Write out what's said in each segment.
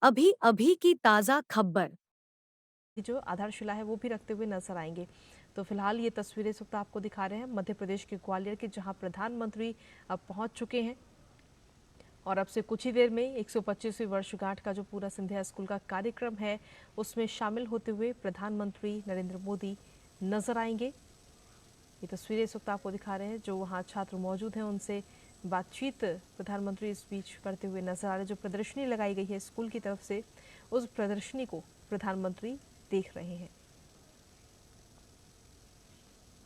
अभी अभी की ताज़ा खबर। जो आधारशिला है वो भी रखते हुए नजर आएंगे। तो फिलहाल ये तस्वीरें इस वक्त आपको दिखा रहे हैं मध्य प्रदेश के ग्वालियर की, जहां प्रधानमंत्री अब पहुंच चुके हैं और अब से कुछ ही देर में 125वीं वर्षगांठ का जो पूरा सिंधिया स्कूल का कार्यक्रम है उसमें शामिल होते हुए प्रधानमंत्री नरेंद्र मोदी नजर आएंगे। ये तस्वीरें इस वक्त आपको दिखा रहे हैं, जो वहाँ छात्र मौजूद हैं उनसे बातचीत प्रधानमंत्री इस बीच करते हुए नजर आ रहे हैं। जो प्रदर्शनी लगाई गई है स्कूल की तरफ से, उस प्रदर्शनी को प्रधानमंत्री देख रहे हैं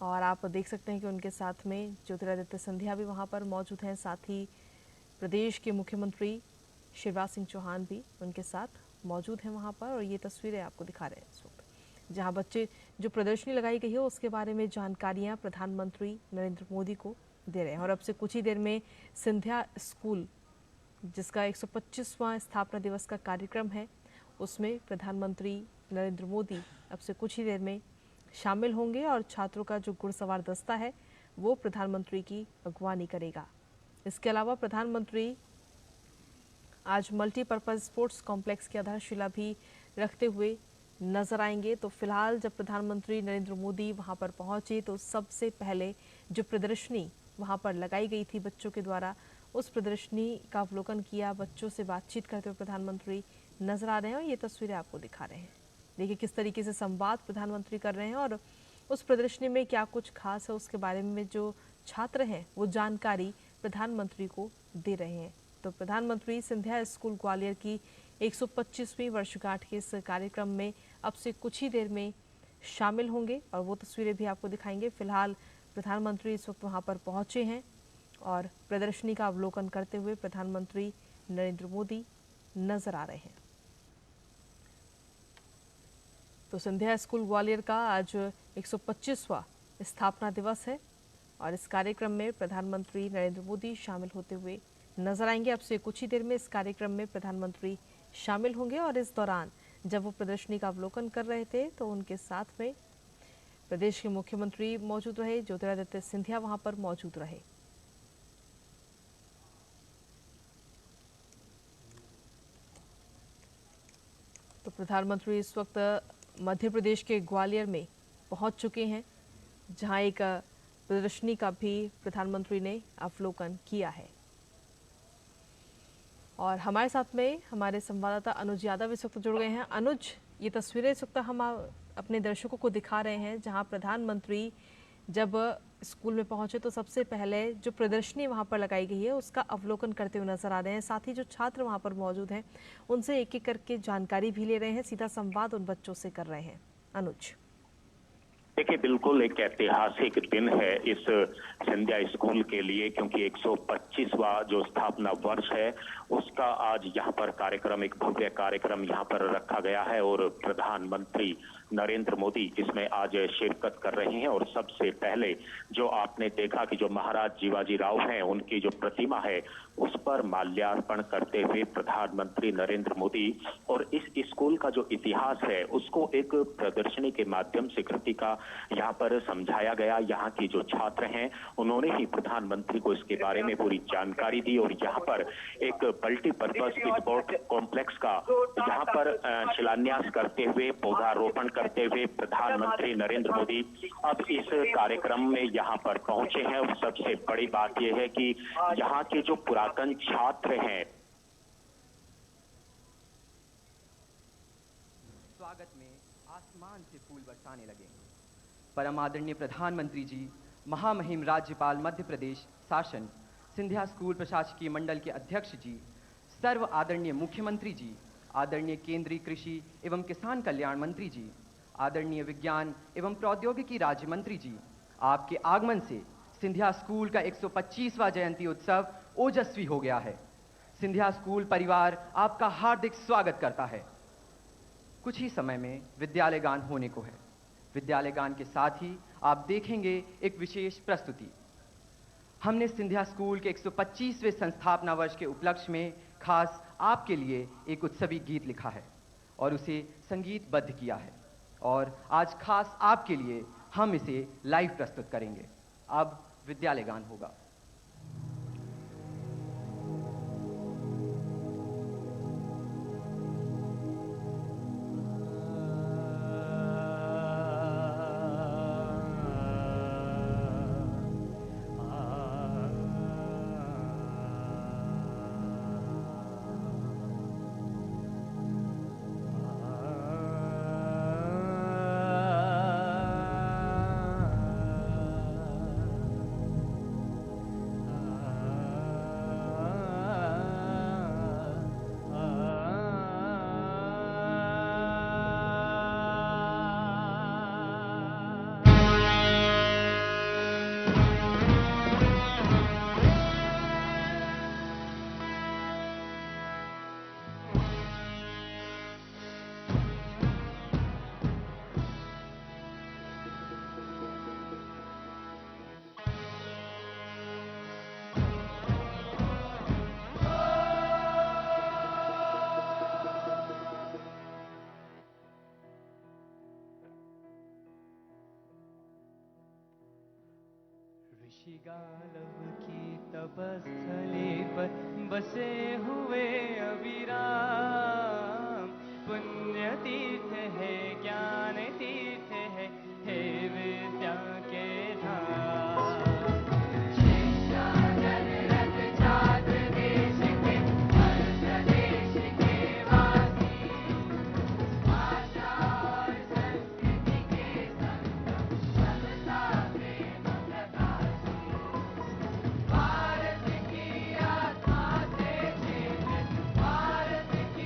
और आप देख सकते हैं कि उनके साथ में ज्योतिरादित्य सिंधिया भी वहां पर मौजूद हैं। साथ ही प्रदेश के मुख्यमंत्री शिवराज सिंह चौहान भी उनके साथ मौजूद हैं वहां पर। और ये तस्वीरें आपको दिखा रहे हैं इस वक्त, जहां बच्चे जो प्रदर्शनी लगाई गई है उसके बारे में जानकारियां प्रधानमंत्री नरेंद्र मोदी को दे रहे हैं। और अब से कुछ ही देर में सिंधिया स्कूल, जिसका 125वां स्थापना दिवस का कार्यक्रम है, उसमें प्रधानमंत्री नरेंद्र मोदी अब से कुछ ही देर में शामिल होंगे और छात्रों का जो घुड़सवार दस्ता है वो प्रधानमंत्री की अगवानी करेगा। इसके अलावा प्रधानमंत्री आज मल्टीपर्पज स्पोर्ट्स कॉम्प्लेक्स की आधारशिला भी रखते हुए नजर आएंगे। तो फिलहाल जब प्रधानमंत्री नरेंद्र मोदी वहां पर पहुंचे तो सबसे पहले जो प्रदर्शनी वहां पर लगाई गई थी बच्चों के द्वारा, उस प्रदर्शनी का अवलोकन किया। बच्चों से बातचीत करते हुए प्रधानमंत्री नजर आ रहे हैं और ये तस्वीरें आपको दिखा रहे हैं। देखिए किस तरीके से संवाद प्रधानमंत्री कर रहे हैं और उस प्रदर्शनी में क्या कुछ खास है उसके बारे में जो छात्र हैं वो जानकारी प्रधानमंत्री को दे रहे हैं। तो प्रधानमंत्री सिंधिया स्कूल ग्वालियर की 125वीं वर्षगांठ के इस कार्यक्रम में अब से कुछ ही देर में शामिल होंगे और वो तस्वीरें भी आपको दिखाएंगे। फिलहाल प्रधानमंत्री इस वक्त वहां पर पहुंचे हैं और प्रदर्शनी का अवलोकन करते हुए प्रधानमंत्री नरेंद्र मोदी नजर आ रहे हैं। तो सिंधिया स्कूल ग्वालियर का आज 125वां स्थापना दिवस है और इस कार्यक्रम में प्रधानमंत्री नरेंद्र मोदी शामिल होते हुए नजर आएंगे। अब से कुछ ही देर में इस कार्यक्रम में प्रधानमंत्री शामिल होंगे और इस दौरान जब वो प्रदर्शनी का अवलोकन कर रहे थे तो उनके साथ में प्रदेश के मुख्यमंत्री मौजूद रहे, ज्योतिरादित्य सिंधिया वहां पर मौजूद रहे। तो प्रधानमंत्री इस वक्त मध्य प्रदेश के ग्वालियर में पहुंच चुके हैं, जहां एक प्रदर्शनी का भी प्रधानमंत्री ने अवलोकन किया है। और हमारे साथ में हमारे संवाददाता अनुज यादव इस वक्त जुड़ गए हैं। अनुज, ये तस्वीरें इस वक्त हम अपने दर्शकों को दिखा रहे हैं, जहां प्रधानमंत्री जब स्कूल में पहुंचे तो सबसे पहले जो प्रदर्शनी वहां पर लगाई गई है उसका अवलोकन करते हुए नजर आ रहे हैं। साथ ही जो छात्र वहां पर मौजूद हैं उनसे एक एक करके जानकारी भी ले रहे हैं, सीधा संवाद उन बच्चों से कर रहे हैं। अनुज। देखिए, बिल्कुल एक ऐतिहासिक दिन है इस सिंधिया स्कूल के लिए, क्योंकि 125वां जो स्थापना वर्ष है उसका आज यहाँ पर कार्यक्रम, एक भव्य कार्यक्रम यहाँ पर रखा गया है और प्रधानमंत्री नरेंद्र मोदी इसमें आज शिरकत कर रहे हैं। और सबसे पहले जो आपने देखा कि जो महाराज जीवाजी राव हैं उनकी जो प्रतिमा है उस पर माल्यार्पण करते हुए प्रधानमंत्री नरेंद्र मोदी और इस स्कूल का जो इतिहास है उसको एक प्रदर्शनी के माध्यम से कृति का यहाँ पर समझाया गया। यहाँ की जो छात्र हैं उन्होंने ही प्रधानमंत्री को इसके बारे में पूरी जानकारी दी और यहाँ पर एक मल्टीपर्पज स्पोर्ट कॉम्प्लेक्स का यहाँ पर शिलान्यास करते हुए, पौधारोपण करते हुए प्रधानमंत्री नरेंद्र मोदी अब इस कार्यक्रम में यहाँ पर पहुंचे हैं। और सबसे बड़ी बात यह है कि यहाँ के जो पुरातन छात्र हैं, स्वागत में आसमान से फूल बरसाने लगे। परम आदरणीय प्रधानमंत्री जी, महामहिम राज्यपाल मध्य प्रदेश शासन, सिंधिया स्कूल प्रशासकीय मंडल के अध्यक्ष जी, सर्व आदरणीय मुख्यमंत्री जी, आदरणीय केंद्रीय कृषि एवं किसान कल्याण मंत्री जी, आदरणीय विज्ञान एवं प्रौद्योगिकी राज्य मंत्री जी, आपके आगमन से सिंधिया स्कूल का 125वां जयंती उत्सव ओजस्वी हो गया है। सिंधिया स्कूल परिवार आपका हार्दिक स्वागत करता है। कुछ ही समय में विद्यालय गान होने को है। विद्यालय गान के साथ ही आप देखेंगे एक विशेष प्रस्तुति। हमने सिंधिया स्कूल के 125वें संस्थापना वर्ष के उपलक्ष्य में खास आपके लिए एक उत्सवी गीत लिखा है और उसे संगीतबद्ध किया है और आज खास आपके लिए हम इसे लाइव प्रस्तुत करेंगे। अब विद्यालय गान होगा। ऋषिगालव की तपस्थली पर बसे हुए अविराम, पुण्य तीर्थ है ज्ञान तीर्थ है, हे विद्या के धाम। शिक्षाजन रत छात्र देश के हर प्रदेश के वासी, भाषा और संस्कृति के संगम, समता प्रेम प्रकाशी। भारत की आत्मा से चेतन, भारत की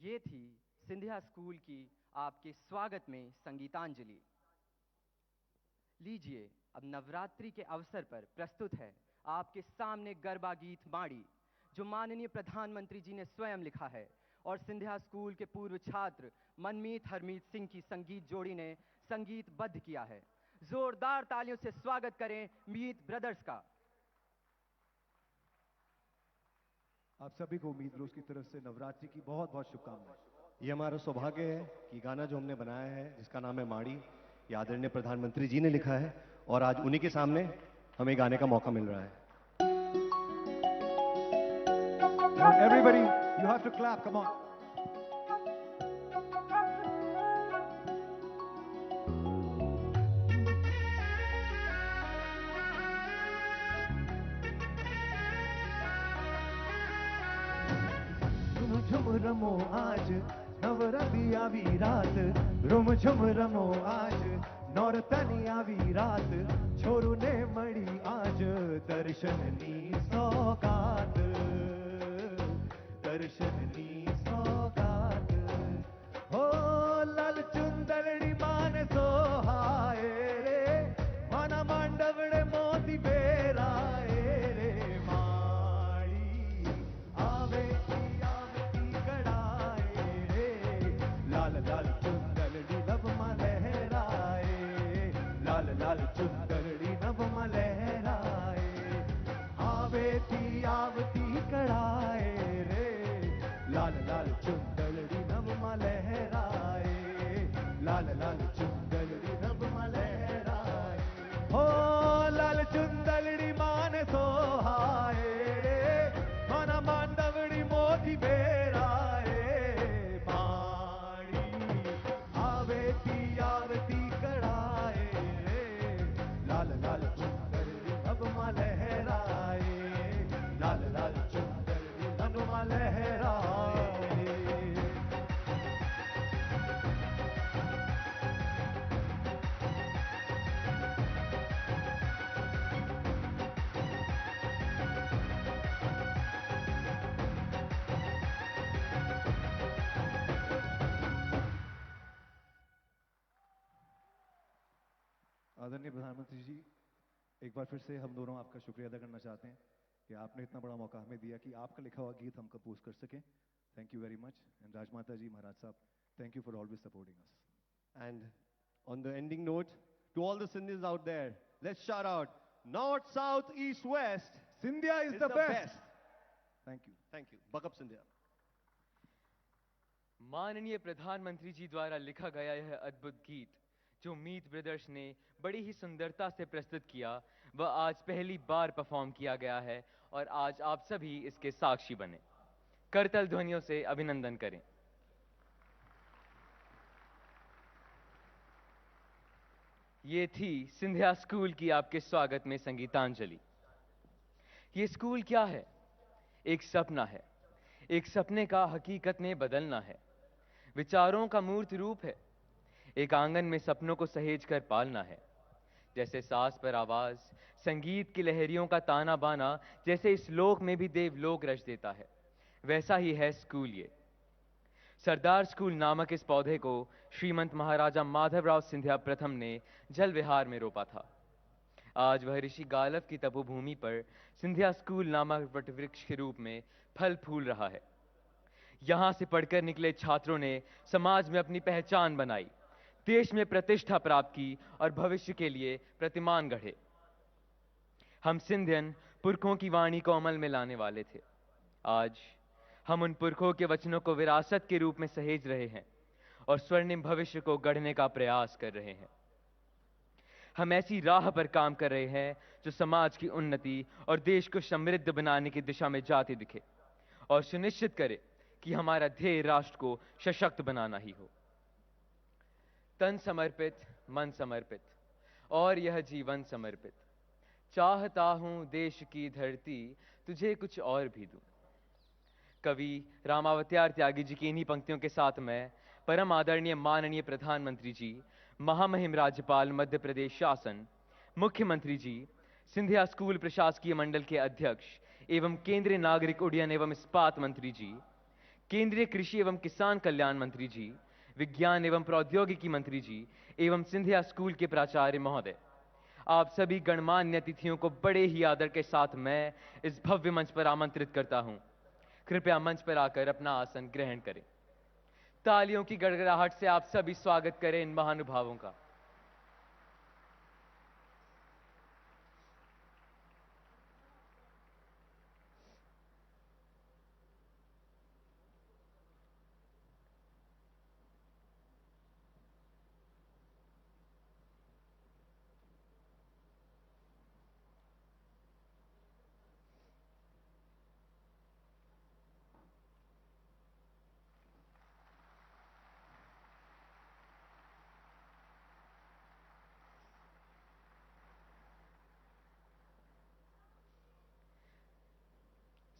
ये थी सिंधिया स्कूल की आपके स्वागत में संगीतांजलि। लीजिए, अब नवरात्रि के अवसर पर प्रस्तुत है आपके सामने गरबा गीत माड़ी, जो माननीय प्रधानमंत्री जी ने स्वयं लिखा है और सिंधिया स्कूल के पूर्व छात्र मनमीत हरमीत सिंह की संगीत जोड़ी ने संगीतबद्ध किया है। जोरदार तालियों से स्वागत करें मीत ब्रदर्स का। आप सभी को उम्मीद रोज की तरफ से नवरात्रि की बहुत बहुत शुभकामनाएं। ये हमारा सौभाग्य है कि गाना जो हमने बनाया है जिसका नाम है माड़ी, ये आदरणीय प्रधानमंत्री जी ने लिखा है और आज उन्हीं के सामने हमें गाने का मौका मिल रहा है। Everybody, you have to clap, come on. झुम झुम रमो आज नवरात्रि आवी रात, झुम झुम रमो आज नौरतनी आवी रात, छोरू ने मड़ी आज दर्शननी सौगात, दर्शननी सौगात। हो लाल चुंदड़ी मान सोहाए रे, माना मांडवड़े मोती बेराए रे, माड़ी आवे की कड़ाए रे, लाल लाल चुंदड़ी नभ मा लहराए, लाल लाल चुंदड़ी नभ मा लहराए, आवती कड़ाए रे, लाल लाल चुंदड़ी नभ मा लहराए, लाल लाल चुंदड़ी नभ मा लहराए। हो लाल चुंदड़ी मान सोहाए रे, माना मांडवड़ी मोती बेराए, माड़ी आवती कड़ाए रे, लाल लाल चुंदड़ी नभ मा लहराए, लाल लाल चुंदड़ी नभ मा लहराए। आदरणीय प्रधानमंत्री जी, एक बार फिर से हम दोनों आपका शुक्रिया अदा करना चाहते हैं कि आपने इतना बड़ा मौका हमें दिया कि आपका लिखा हुआ गीत हम कंपोज कर सकें। Thank you very much. And Rajmata ji, Maharaj Sahab, thank you for always supporting us. And on the ending note, to all the Sindhis out there, let's shout out, North, South, East, West, Sindhia is the best. Thank you. Thank you. Buck up Sindhia. माननीय प्रधानमंत्री जी द्वारा लिखा गया यह अद्भुत गीत जो मीत brothers ने बड़ी ही सुंदरता से प्रस्तुत किया, वह आज पहली बार परफॉर्म किया गया है और आज आप सभी इसके साक्षी बने। करतल ध्वनियों से अभिनंदन करें। ये थी सिंधिया स्कूल की आपके स्वागत में संगीतांजलि। ये स्कूल क्या है? एक सपना है। एक सपने का हकीकत में बदलना है। विचारों का मूर्त रूप है। एक आंगन में सपनों को सहेज कर पालना है। जैसे सांस पर आवाज, संगीत की लहरियों का ताना बाना, जैसे इस लोक में भी देवलोक रच देता है, वैसा ही है स्कूल ये। सरदार स्कूल नामक इस पौधे को श्रीमंत महाराजा माधवराव सिंधिया प्रथम ने जल विहार में रोपा था। आज वह ऋषि गालव की तपोभूमि पर सिंधिया स्कूल नामक वटवृक्ष के रूप में फल फूल रहा है। यहां से पढ़कर निकले छात्रों ने समाज में अपनी पहचान बनाई, देश में प्रतिष्ठा प्राप्त की और भविष्य के लिए प्रतिमान गढ़े। हम सिंधियन पुरखों की वाणी को अमल में लाने वाले थे। आज हम उन पुरखों के वचनों को विरासत के रूप में सहेज रहे हैं और स्वर्णिम भविष्य को गढ़ने का प्रयास कर रहे हैं। हम ऐसी राह पर काम कर रहे हैं जो समाज की उन्नति और देश को समृद्ध बनाने की दिशा में जाती दिखे और सुनिश्चित करे कि हमारा ध्येय राष्ट्र को सशक्त बनाना ही हो। तन समर्पित, मन समर्पित और यह जीवन समर्पित, चाहता हूं देश की धरती तुझे कुछ और भी दूं। कवि रामावतार त्यागी जी की इन्हीं पंक्तियों के साथ मैं परम आदरणीय माननीय प्रधानमंत्री जी, महामहिम राज्यपाल मध्य प्रदेश शासन, मुख्यमंत्री जी, सिंधिया स्कूल प्रशासकीय मंडल के अध्यक्ष एवं केंद्रीय नागरिक उड्डयन एवं इस्पात मंत्री जी, केंद्रीय कृषि एवं किसान कल्याण मंत्री जी, विज्ञान एवं प्रौद्योगिकी मंत्री जी एवं सिंधिया स्कूल के प्राचार्य महोदय, आप सभी गणमान्य अतिथियों को बड़े ही आदर के साथ मैं इस भव्य मंच पर आमंत्रित करता हूं। कृपया मंच पर आकर अपना आसन ग्रहण करें। तालियों की गड़गड़ाहट से आप सभी स्वागत करें इन महानुभावों का।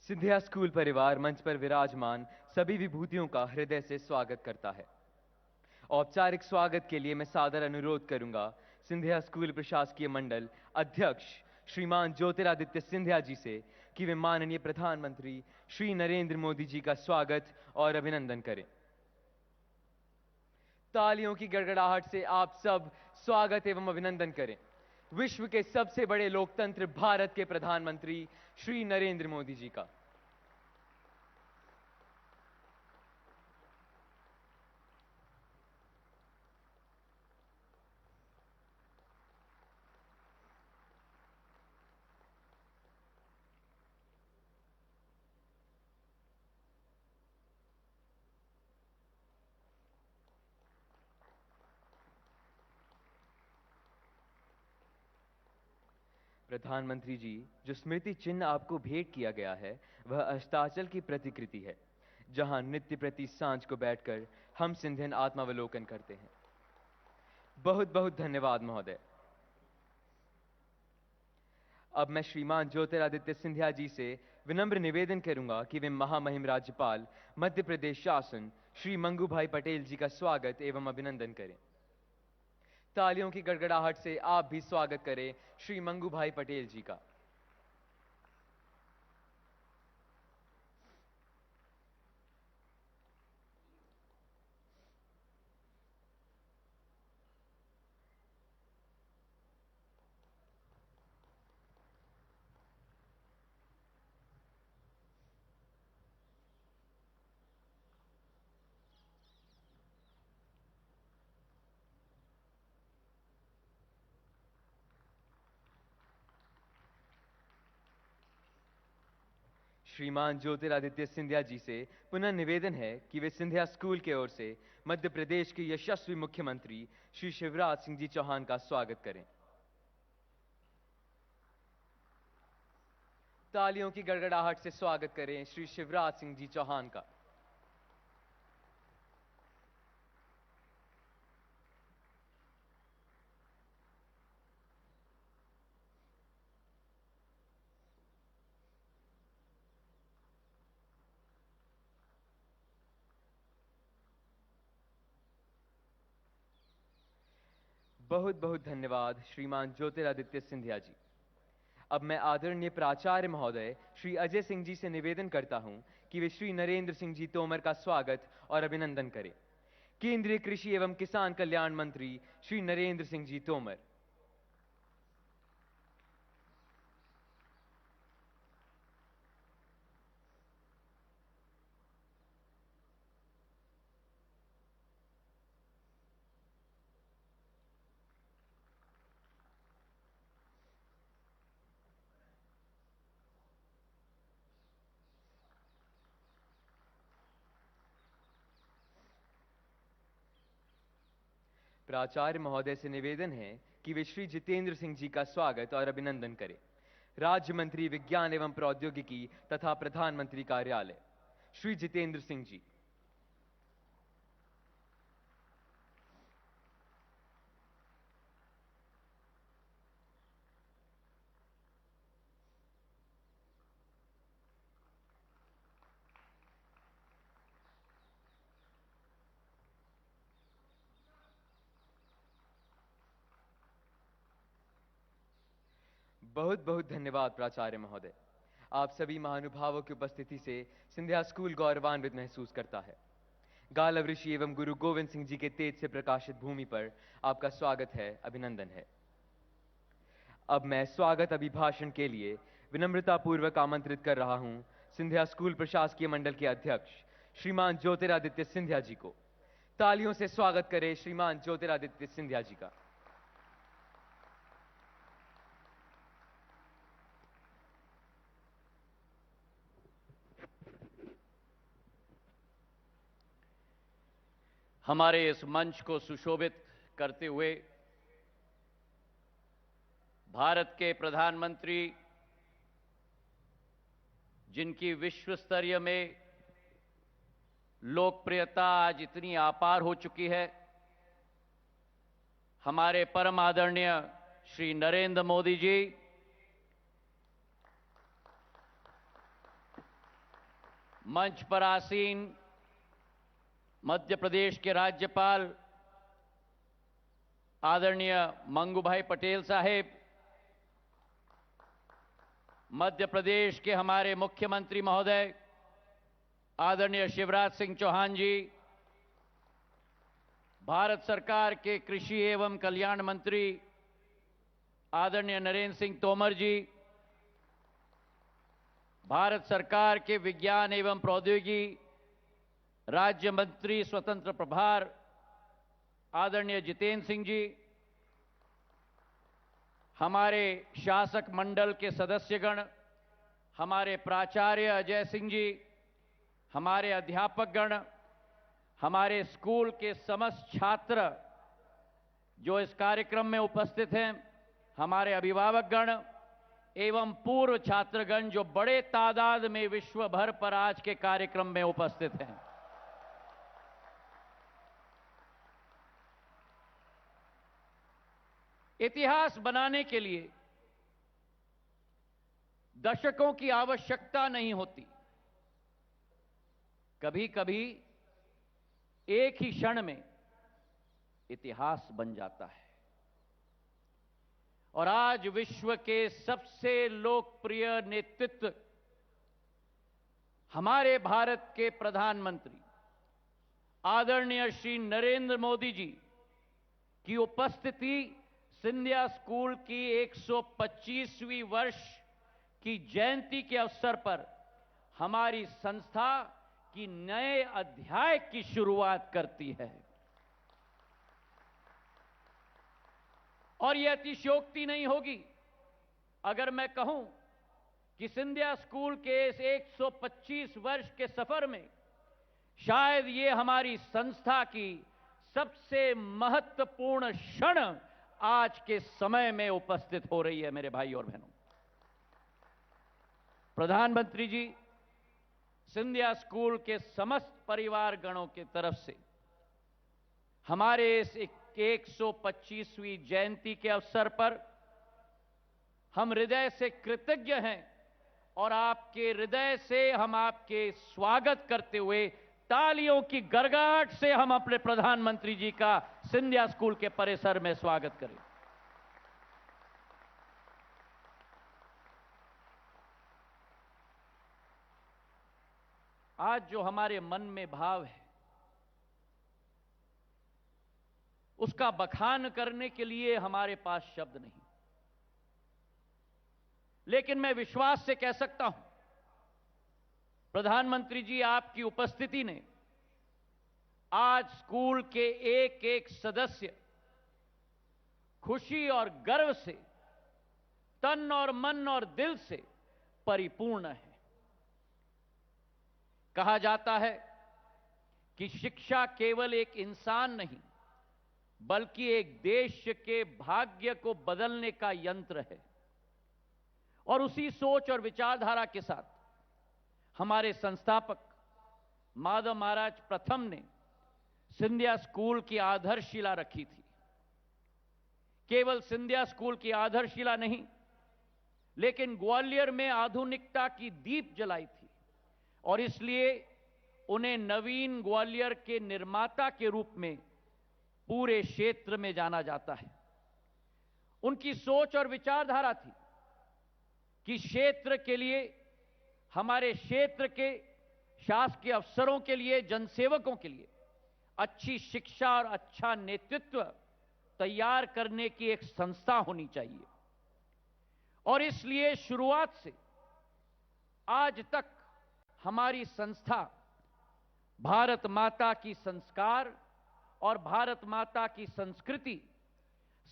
सिंधिया स्कूल परिवार मंच पर विराजमान सभी विभूतियों का हृदय से स्वागत करता है। औपचारिक स्वागत के लिए मैं सादर अनुरोध करूंगा सिंधिया स्कूल प्रशासकीय मंडल अध्यक्ष श्रीमान ज्योतिरादित्य सिंधिया जी से कि वे माननीय प्रधानमंत्री श्री नरेंद्र मोदी जी का स्वागत और अभिनंदन करें। तालियों की गड़गड़ाहट से आप सब स्वागत एवं अभिनंदन करें विश्व के सबसे बड़े लोकतंत्र भारत के प्रधानमंत्री श्री नरेंद्र मोदी जी का। प्रधानमंत्री जी, जो स्मृति चिन्ह आपको भेंट किया गया है वह अस्ताचल की प्रतिकृति है, जहां नित्य प्रति सांझ को बैठकर हम सिंधियन आत्मावलोकन करते हैं। बहुत बहुत धन्यवाद महोदय। अब मैं श्रीमान ज्योतिरादित्य सिंधिया जी से विनम्र निवेदन करूंगा कि वे महामहिम राज्यपाल मध्य प्रदेश शासन श्री मंगू भाई पटेल जी का स्वागत एवं अभिनंदन करें। तालियों की गड़गड़ाहट से आप भी स्वागत करें श्री मंगू भाई पटेल जी का। श्रीमान ज्योतिरादित्य सिंधिया जी से पुनः निवेदन है कि वे सिंधिया स्कूल की ओर से मध्य प्रदेश के यशस्वी मुख्यमंत्री श्री शिवराज सिंह जी चौहान का स्वागत करें। तालियों की गड़गड़ाहट से स्वागत करें श्री शिवराज सिंह जी चौहान का। बहुत बहुत धन्यवाद श्रीमान ज्योतिरादित्य सिंधिया जी। अब मैं आदरणीय प्राचार्य महोदय श्री अजय सिंह जी से निवेदन करता हूं कि वे श्री नरेंद्र सिंह जी तोमर का स्वागत और अभिनंदन करें। केंद्रीय कृषि एवं किसान कल्याण मंत्री श्री नरेंद्र सिंह जी तोमर। प्राचार्य महोदय से निवेदन है कि वे श्री जितेंद्र सिंह जी का स्वागत और अभिनंदन करें। राज्य मंत्री विज्ञान एवं प्रौद्योगिकी तथा प्रधानमंत्री कार्यालय श्री जितेंद्र सिंह जी। बहुत बहुत धन्यवाद प्राचार्य महोदय। आप सभी महानुभावों की उपस्थिति से सिंधिया स्कूल गौरवान्वित महसूस करता है। गालव ऋषि एवं गुरु गोविंद सिंह जी के तेज से प्रकाशित भूमि पर आपका स्वागत है, अभिनंदन है। अब मैं स्वागत अभिभाषण के लिए विनम्रतापूर्वक आमंत्रित कर रहा हूं सिंधिया स्कूल प्रशासकीय मंडल के अध्यक्ष श्रीमान ज्योतिरादित्य सिंधिया जी को। तालियों से स्वागत करें श्रीमान ज्योतिरादित्य सिंधिया जी का। हमारे इस मंच को सुशोभित करते हुए भारत के प्रधानमंत्री, जिनकी विश्व स्तरीय में लोकप्रियता आज इतनी अपार हो चुकी है, हमारे परम आदरणीय श्री नरेंद्र मोदी जी, मंच पर आसीन मध्य प्रदेश के राज्यपाल आदरणीय मंगू भाई पटेल साहेब, मध्य प्रदेश के हमारे मुख्यमंत्री महोदय आदरणीय शिवराज सिंह चौहान जी, भारत सरकार के कृषि एवं कल्याण मंत्री आदरणीय नरेंद्र सिंह तोमर जी, भारत सरकार के विज्ञान एवं प्रौद्योगिकी राज्य मंत्री स्वतंत्र प्रभार आदरणीय जितेंद्र सिंह जी, हमारे शासक मंडल के सदस्यगण, हमारे प्राचार्य अजय सिंह जी, हमारे अध्यापकगण, हमारे स्कूल के समस्त छात्र जो इस कार्यक्रम में उपस्थित हैं, हमारे अभिभावकगण एवं पूर्व छात्रगण जो बड़े तादाद में विश्व भर पर आज के कार्यक्रम में उपस्थित हैं। इतिहास बनाने के लिए दशकों की आवश्यकता नहीं होती, कभी कभी एक ही क्षण में इतिहास बन जाता है। और आज विश्व के सबसे लोकप्रिय नेतृत्व हमारे भारत के प्रधानमंत्री आदरणीय श्री नरेंद्र मोदी जी की उपस्थिति सिंधिया स्कूल की 125वीं वर्ष की जयंती के अवसर पर हमारी संस्था की नए अध्याय की शुरुआत करती है। और यह अतिशयोक्ति नहीं होगी अगर मैं कहूं कि सिंधिया स्कूल के इस 125 वर्ष के सफर में शायद ये हमारी संस्था की सबसे महत्वपूर्ण क्षण आज के समय में उपस्थित हो रही है। मेरे भाई और बहनों, प्रधानमंत्री जी, सिंधिया स्कूल के समस्त परिवार गणों की तरफ से हमारे इस 125वीं जयंती के अवसर पर हम हृदय से कृतज्ञ हैं और आपके हृदय से हम आपके स्वागत करते हुए तालियों की गड़गड़ाहट से हम अपने प्रधानमंत्री जी का सिंधिया स्कूल के परिसर में स्वागत करें। आज जो हमारे मन में भाव है उसका बखान करने के लिए हमारे पास शब्द नहीं, लेकिन मैं विश्वास से कह सकता हूं प्रधानमंत्री जी, आपकी उपस्थिति ने आज स्कूल के एक एक सदस्य खुशी और गर्व से तन और मन और दिल से परिपूर्ण है। कहा जाता है कि शिक्षा केवल एक इंसान नहीं बल्कि एक देश के भाग्य को बदलने का यंत्र है। और उसी सोच और विचारधारा के साथ हमारे संस्थापक माधव महाराज प्रथम ने सिंधिया स्कूल की आधारशिला रखी थी। केवल सिंधिया स्कूल की आधारशिला नहीं, लेकिन ग्वालियर में आधुनिकता की दीप जलाई थी और इसलिए उन्हें नवीन ग्वालियर के निर्माता के रूप में पूरे क्षेत्र में जाना जाता है। उनकी सोच और विचारधारा थी कि क्षेत्र के लिए हमारे क्षेत्र के शासकीय अफसरों के लिए, जनसेवकों के लिए अच्छी शिक्षा और अच्छा नेतृत्व तैयार करने की एक संस्था होनी चाहिए। और इसलिए शुरुआत से आज तक हमारी संस्था भारत माता की संस्कार और भारत माता की संस्कृति,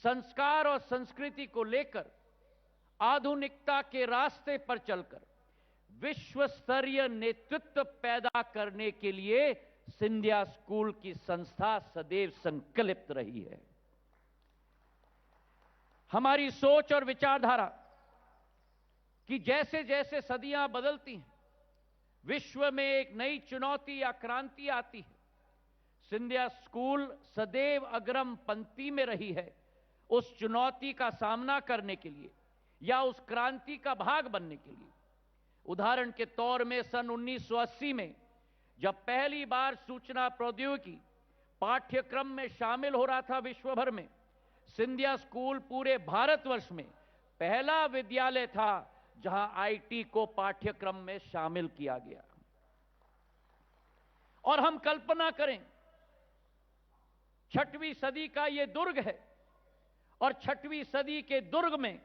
संस्कार और संस्कृति को लेकर आधुनिकता के रास्ते पर चलकर विश्व स्तरीय नेतृत्व पैदा करने के लिए सिंधिया स्कूल की संस्था सदैव संकल्पित रही है। हमारी सोच और विचारधारा कि जैसे जैसे सदियां बदलती हैं, विश्व में एक नई चुनौती या क्रांति आती है, सिंधिया स्कूल सदैव अग्रम पंक्ति में रही है उस चुनौती का सामना करने के लिए या उस क्रांति का भाग बनने के लिए। उदाहरण के तौर में सन 1980 में जब पहली बार सूचना प्रौद्योगिकी पाठ्यक्रम में शामिल हो रहा था विश्व भर में, सिंधिया स्कूल पूरे भारतवर्ष में पहला विद्यालय था जहां आईटी को पाठ्यक्रम में शामिल किया गया। और हम कल्पना करें, 6वीं सदी का यह दुर्ग है और 6वीं सदी के दुर्ग में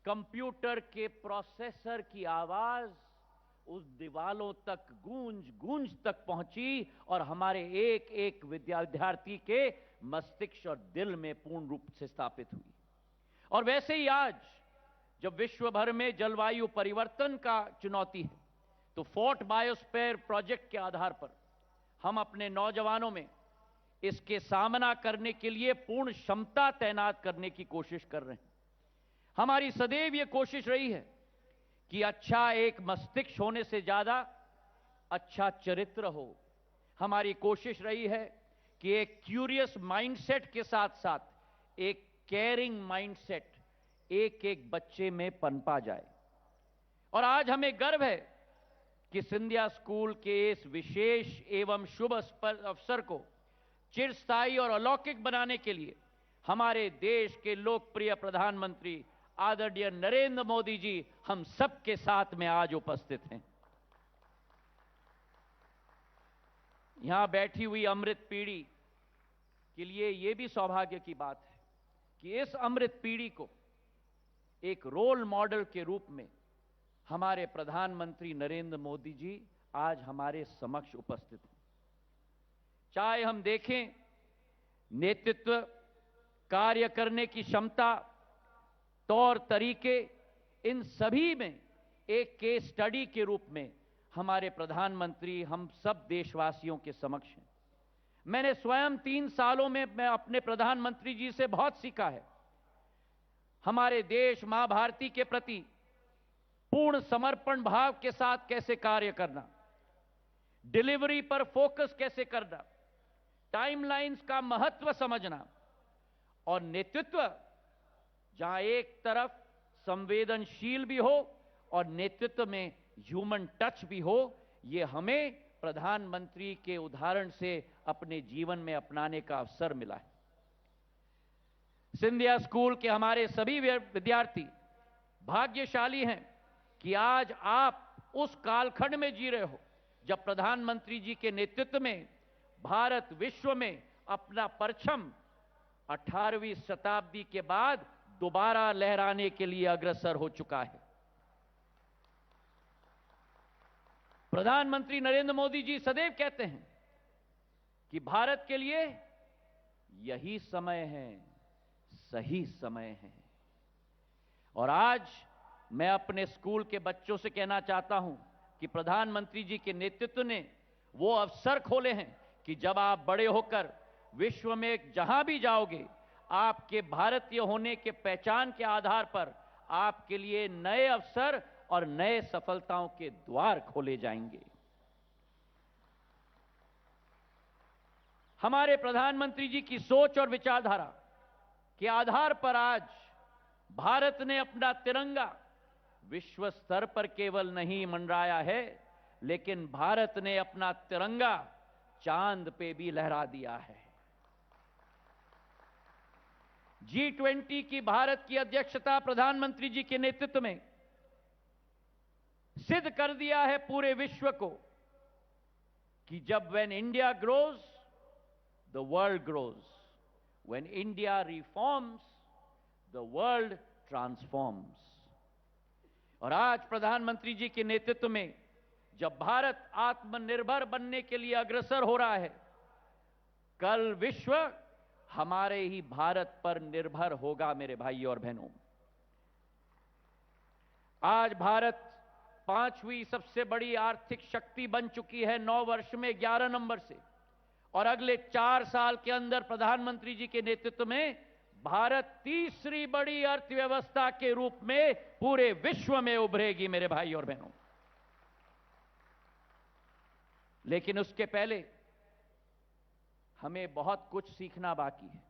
कंप्यूटर के प्रोसेसर की आवाज उस दीवालों तक गूंज गूंज तक पहुंची और हमारे एक एक विद्यार्थी के मस्तिष्क और दिल में पूर्ण रूप से स्थापित हुई। और वैसे ही आज जब विश्व भर में जलवायु परिवर्तन का चुनौती है, तो फोर्ट बायोस्फीयर प्रोजेक्ट के आधार पर हम अपने नौजवानों में इसके सामना करने के लिए पूर्ण क्षमता तैनात करने की कोशिश कर रहे हैं। हमारी सदैव यह कोशिश रही है कि अच्छा एक मस्तिष्क होने से ज्यादा अच्छा चरित्र हो। हमारी कोशिश रही है कि एक क्यूरियस माइंडसेट के साथ साथ एक केयरिंग माइंडसेट एक एक बच्चे में पनपा जाए। और आज हमें गर्व है कि सिंधिया स्कूल के इस विशेष एवं शुभ अवसर को चिरस्थायी और अलौकिक बनाने के लिए हमारे देश के लोकप्रिय प्रधानमंत्री आदरणीय नरेंद्र मोदी जी हम सबके साथ में आज उपस्थित हैं। यहां बैठी हुई अमृत पीढ़ी के लिए यह भी सौभाग्य की बात है कि इस अमृत पीढ़ी को एक रोल मॉडल के रूप में हमारे प्रधानमंत्री नरेंद्र मोदी जी आज हमारे समक्ष उपस्थित हैं। चाहे हम देखें नेतृत्व, कार्य करने की क्षमता, तौर तरीके, इन सभी में एक केस स्टडी के रूप में हमारे प्रधानमंत्री हम सब देशवासियों के समक्ष हैं। मैंने स्वयं 3 सालों में मैं अपने प्रधानमंत्री जी से बहुत सीखा है। हमारे देश मां भारती के प्रति पूर्ण समर्पण भाव के साथ कैसे कार्य करना, डिलीवरी पर फोकस कैसे करना, टाइमलाइंस का महत्व समझना और नेतृत्व जहां एक तरफ संवेदनशील भी हो और नेतृत्व में ह्यूमन टच भी हो, यह हमें प्रधानमंत्री के उदाहरण से अपने जीवन में अपनाने का अवसर मिला है। सिंधिया स्कूल के हमारे सभी विद्यार्थी भाग्यशाली हैं कि आज आप उस कालखंड में जी रहे हो जब प्रधानमंत्री जी के नेतृत्व में भारत विश्व में अपना परचम 18वीं शताब्दी के बाद दोबारा लहराने के लिए अग्रसर हो चुका है। प्रधानमंत्री नरेंद्र मोदी जी सदैव कहते हैं कि भारत के लिए यही समय है, सही समय है। और आज मैं अपने स्कूल के बच्चों से कहना चाहता हूं कि प्रधानमंत्री जी के नेतृत्व ने वो अवसर खोले हैं कि जब आप बड़े होकर विश्व में जहां भी जाओगे, आपके भारतीय होने के पहचान के आधार पर आपके लिए नए अवसर और नए सफलताओं के द्वार खोले जाएंगे। हमारे प्रधानमंत्री जी की सोच और विचारधारा के आधार पर आज भारत ने अपना तिरंगा विश्व स्तर पर केवल नहीं मंडराया है, लेकिन भारत ने अपना तिरंगा चांद पे भी लहरा दिया है। G20 की भारत की अध्यक्षता प्रधानमंत्री जी के नेतृत्व में सिद्ध कर दिया है पूरे विश्व को कि जब when India grows the world grows, when India reforms the world transforms. और आज प्रधानमंत्री जी के नेतृत्व में जब भारत आत्मनिर्भर बनने के लिए अग्रसर हो रहा है, कल विश्व हमारे ही भारत पर निर्भर होगा। मेरे भाइयों और बहनों, आज भारत 5वीं सबसे बड़ी आर्थिक शक्ति बन चुकी है 9 वर्ष में 11 नंबर से, और अगले 4 साल के अंदर प्रधानमंत्री जी के नेतृत्व में भारत तीसरी बड़ी अर्थव्यवस्था के रूप में पूरे विश्व में उभरेगी। मेरे भाई और बहनों, लेकिन उसके पहले हमें बहुत कुछ सीखना बाकी है।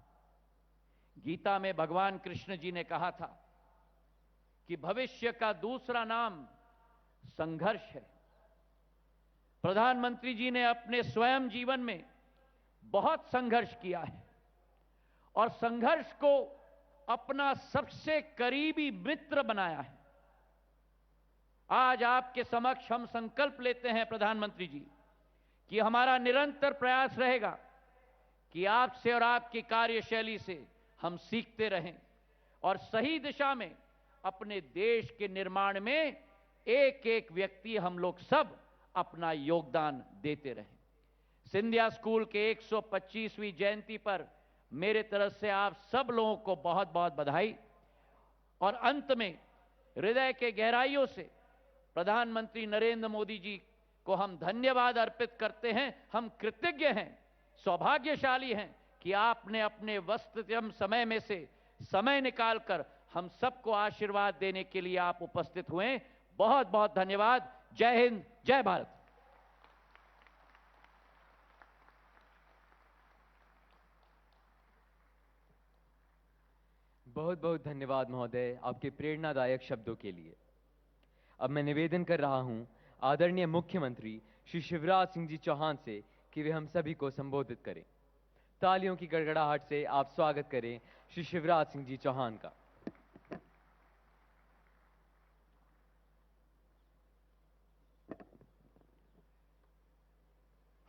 गीता में भगवान कृष्ण जी ने कहा था कि भविष्य का दूसरा नाम संघर्ष है। प्रधानमंत्री जी ने अपने स्वयं जीवन में बहुत संघर्ष किया है और संघर्ष को अपना सबसे करीबी मित्र बनाया है। आज आपके समक्ष हम संकल्प लेते हैं प्रधानमंत्री जी कि हमारा निरंतर प्रयास रहेगा कि आपसे और आपकी कार्यशैली से हम सीखते रहें और सही दिशा में अपने देश के निर्माण में एक एक व्यक्ति हम लोग सब अपना योगदान देते रहें। सिंधिया स्कूल के 125वीं जयंती पर मेरे तरफ से आप सब लोगों को बहुत बहुत बधाई। और अंत में हृदय के गहराइयों से प्रधानमंत्री नरेंद्र मोदी जी को हम धन्यवाद अर्पित करते हैं। हम कृतज्ञ हैं, सौभाग्यशाली हैं कि आपने अपने व्यस्ततम समय में से समय निकालकर हम सबको आशीर्वाद देने के लिए आप उपस्थित हुए। बहुत बहुत धन्यवाद। जय हिंद, जय भारत। बहुत बहुत धन्यवाद महोदय आपके प्रेरणादायक शब्दों के लिए। अब मैं निवेदन कर रहा हूं आदरणीय मुख्यमंत्री श्री शिवराज सिंह जी चौहान से कि वे हम सभी को संबोधित करें। तालियों की गड़गड़ाहट से आप स्वागत करें श्री शिवराज सिंह जी चौहान का।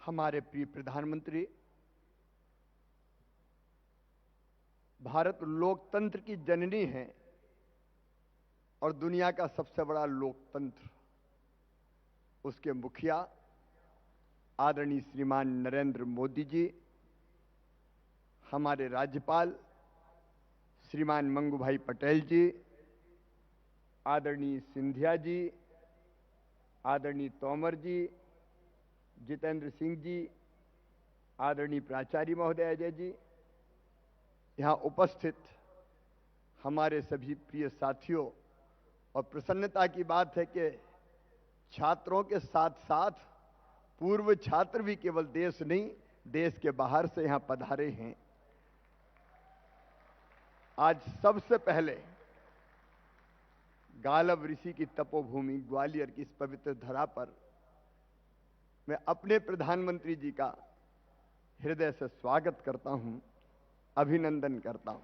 हमारे प्रिय प्रधानमंत्री, भारत लोकतंत्र की जननी है और दुनिया का सबसे बड़ा लोकतंत्र। उसके मुखिया आदरणीय श्रीमान नरेंद्र मोदी जी, हमारे राज्यपाल श्रीमान मंगू भाई पटेल जी, आदरणीय सिंधिया जी, आदरणीय तोमर जी, जितेंद्र सिंह जी, आदरणीय प्राचार्य महोदय अजय जी, यहाँ उपस्थित हमारे सभी प्रिय साथियों, और प्रसन्नता की बात है कि छात्रों के साथ साथ पूर्व छात्र भी केवल देश नहीं, देश के बाहर से यहाँ पधारे हैं। आज सबसे पहले गालव ऋषि की तपोभूमि ग्वालियर की इस पवित्र धरा पर मैं अपने प्रधानमंत्री जी का हृदय से स्वागत करता हूं, अभिनंदन करता हूं।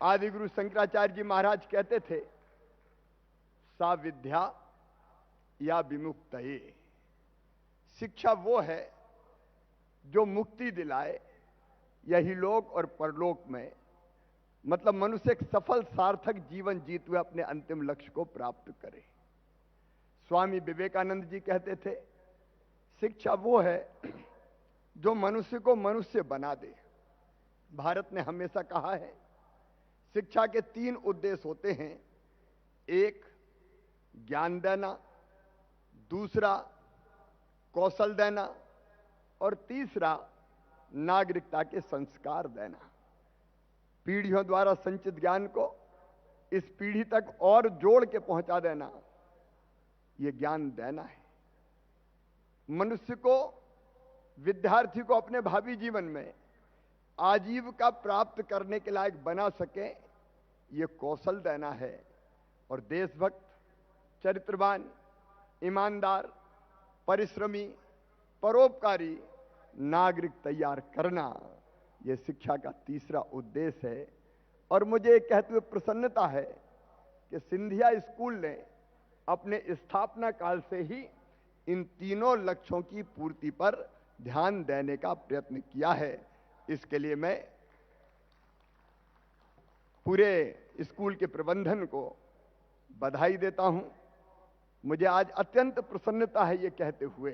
आदि गुरु शंकराचार्य जी महाराज कहते थे, सा विद्या या विमुक्तये। शिक्षा वो है जो मुक्ति दिलाए, यही लोक और परलोक में, मतलब मनुष्य एक सफल सार्थक जीवन जीते हुए अपने अंतिम लक्ष्य को प्राप्त करे। स्वामी विवेकानंद जी कहते थे, शिक्षा वो है जो मनुष्य को मनुष्य बना दे। भारत ने हमेशा कहा है, शिक्षा के 3 उद्देश्य होते हैं। एक, ज्ञान देना, दूसरा कौशल देना, और तीसरा नागरिकता के संस्कार देना। पीढ़ियों द्वारा संचित ज्ञान को इस पीढ़ी तक और जोड़ के पहुंचा देना, यह ज्ञान देना है। मनुष्य को, विद्यार्थी को अपने भावी जीवन में आजीविका प्राप्त करने के लायक बना सके, ये कौशल देना है। और देशभक्त, चरित्रवान, ईमानदार, परिश्रमी, परोपकारी नागरिक तैयार करना, यह शिक्षा का तीसरा उद्देश्य है। और मुझे कहते हुए प्रसन्नता है कि सिंधिया स्कूल ने अपने स्थापना काल से ही इन तीनों लक्ष्यों की पूर्ति पर ध्यान देने का प्रयत्न किया है। इसके लिए मैं पूरे स्कूल के प्रबंधन को बधाई देता हूं। मुझे आज अत्यंत प्रसन्नता है ये कहते हुए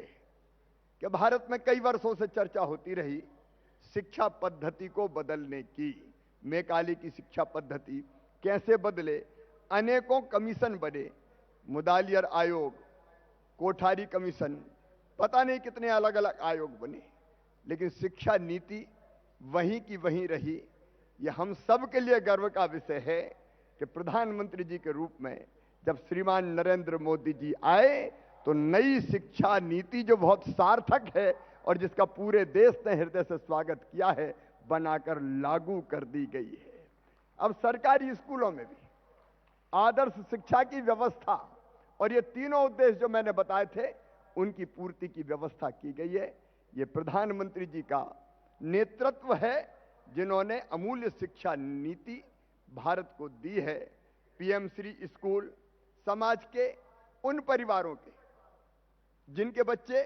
कि भारत में कई वर्षों से चर्चा होती रही शिक्षा पद्धति को बदलने की। मैकाले की शिक्षा पद्धति कैसे बदले, अनेकों कमीशन बने, मुदालियर आयोग, कोठारी कमीशन, पता नहीं कितने अलग अलग आयोग बने, लेकिन शिक्षा नीति वहीं की वहीं रही। यह हम सब के लिए गर्व का विषय है कि प्रधानमंत्री जी के रूप में जब श्रीमान नरेंद्र मोदी जी आए तो नई शिक्षा नीति जो बहुत सार्थक है और जिसका पूरे देश ने हृदय से स्वागत किया है, बनाकर लागू कर दी गई है। अब सरकारी स्कूलों में भी आदर्श शिक्षा की व्यवस्था और ये तीनों उद्देश्य जो मैंने बताए थे उनकी पूर्ति की व्यवस्था की गई है। ये प्रधानमंत्री जी का नेतृत्व है जिन्होंने अमूल्य शिक्षा नीति भारत को दी है। पीएम श्री स्कूल समाज के उन परिवारों के जिनके बच्चे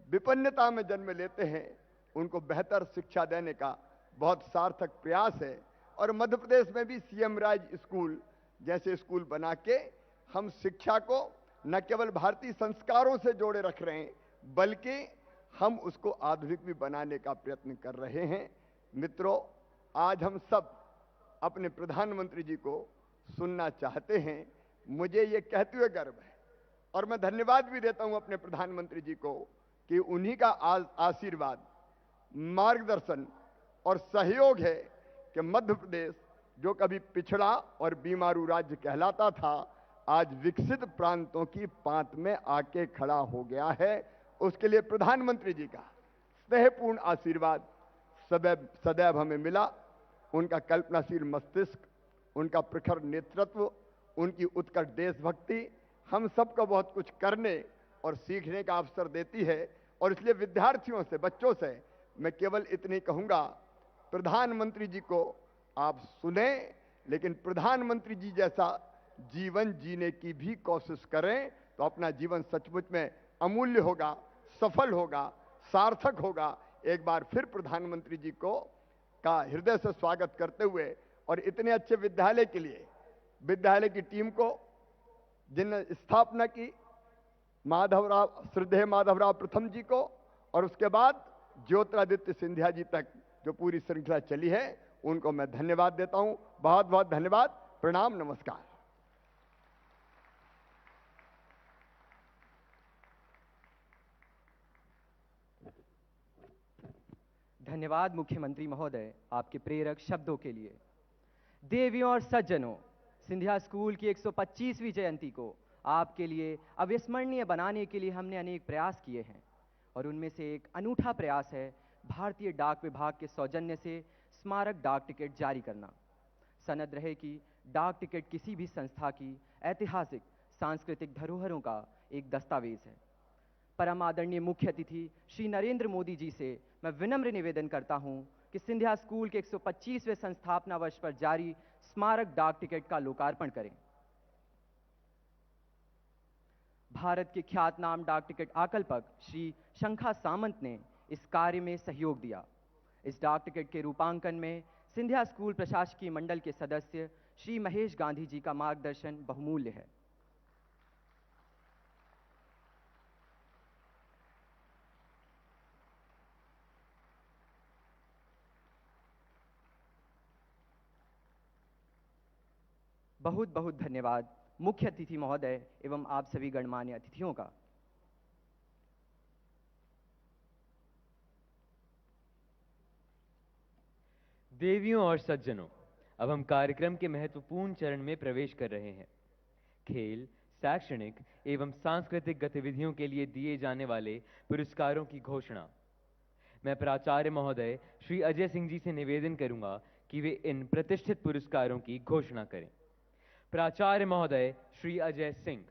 विपन्नता में जन्म लेते हैं उनको बेहतर शिक्षा देने का बहुत सार्थक प्रयास है। और मध्य प्रदेश में भी सीएम राज स्कूल जैसे स्कूल बना के हम शिक्षा को न केवल भारतीय संस्कारों से जोड़े रख रहे हैं बल्कि हम उसको आधुनिक भी बनाने का प्रयत्न कर रहे हैं। मित्रों, आज हम सब अपने प्रधानमंत्री जी को सुनना चाहते हैं। मुझे ये कहते हुए गर्व है और मैं धन्यवाद भी देता हूं अपने प्रधानमंत्री जी को कि उन्हीं का आशीर्वाद, मार्गदर्शन और सहयोग है कि मध्य प्रदेश जो कभी पिछड़ा और बीमारू राज्य कहलाता था आज विकसित प्रांतों की पांत में आके खड़ा हो गया है। उसके लिए प्रधानमंत्री जी का स्नेहपूर्ण आशीर्वाद सदैव हमें मिला। उनका कल्पनाशील मस्तिष्क, उनका प्रखर नेतृत्व, उनकी उत्कट देशभक्ति हम सबको बहुत कुछ करने और सीखने का अवसर देती है। और इसलिए विद्यार्थियों से, बच्चों से मैं केवल इतनी कहूंगा, प्रधानमंत्री जी को आप सुने लेकिन प्रधानमंत्री जी जैसा जीवन जीने की भी कोशिश करें तो अपना जीवन सचमुच में अमूल्य होगा, सफल होगा, सार्थक होगा। एक बार फिर प्रधानमंत्री जी को का हृदय से स्वागत करते हुए और इतने अच्छे विद्यालय के लिए विद्यालय की टीम को जिन्हें स्थापना की, माधवराव, श्रद्धेय माधवराव प्रथम जी को और उसके बाद ज्योतिरादित्य सिंधिया जी तक जो पूरी श्रृंखला चली है उनको मैं धन्यवाद देता हूं। बहुत बहुत धन्यवाद। प्रणाम, नमस्कार। धन्यवाद मुख्यमंत्री महोदय आपके प्रेरक शब्दों के लिए। देवियों और सज्जनों, सिंधिया स्कूल की 125वीं जयंती को आपके लिए अविस्मरणीय बनाने के लिए हमने अनेक प्रयास किए हैं और उनमें से एक अनूठा प्रयास है भारतीय डाक विभाग के सौजन्य से स्मारक डाक टिकट जारी करना। सनद रहे कि डाक टिकट किसी भी संस्था की ऐतिहासिक सांस्कृतिक धरोहरों का एक दस्तावेज है। परम आदरणीय मुख्य अतिथि श्री नरेंद्र मोदी जी से मैं विनम्र निवेदन करता हूं कि सिंधिया स्कूल के 125वें संस्थापना वर्ष पर जारी स्मारक डाक टिकट का लोकार्पण करें। भारत के ख्यातनाम डाक टिकट आकल्पक श्री शंखा सामंत ने इस कार्य में सहयोग दिया। इस डाक टिकट के रूपांकन में सिंधिया स्कूल प्रशासकीय मंडल के सदस्य श्री महेश गांधी जी का मार्गदर्शन बहुमूल्य है। बहुत बहुत धन्यवाद मुख्य अतिथि महोदय एवं आप सभी गणमान्य अतिथियों का। देवियों और सज्जनों, अब हम कार्यक्रम के महत्वपूर्ण चरण में प्रवेश कर रहे हैं। खेल, शैक्षणिक एवं सांस्कृतिक गतिविधियों के लिए दिए जाने वाले पुरस्कारों की घोषणा। मैं प्राचार्य महोदय श्री अजय सिंह जी से निवेदन करूंगा कि वे इन प्रतिष्ठित पुरस्कारों की घोषणा करें। प्राचार्य महोदय श्री अजय सिंह।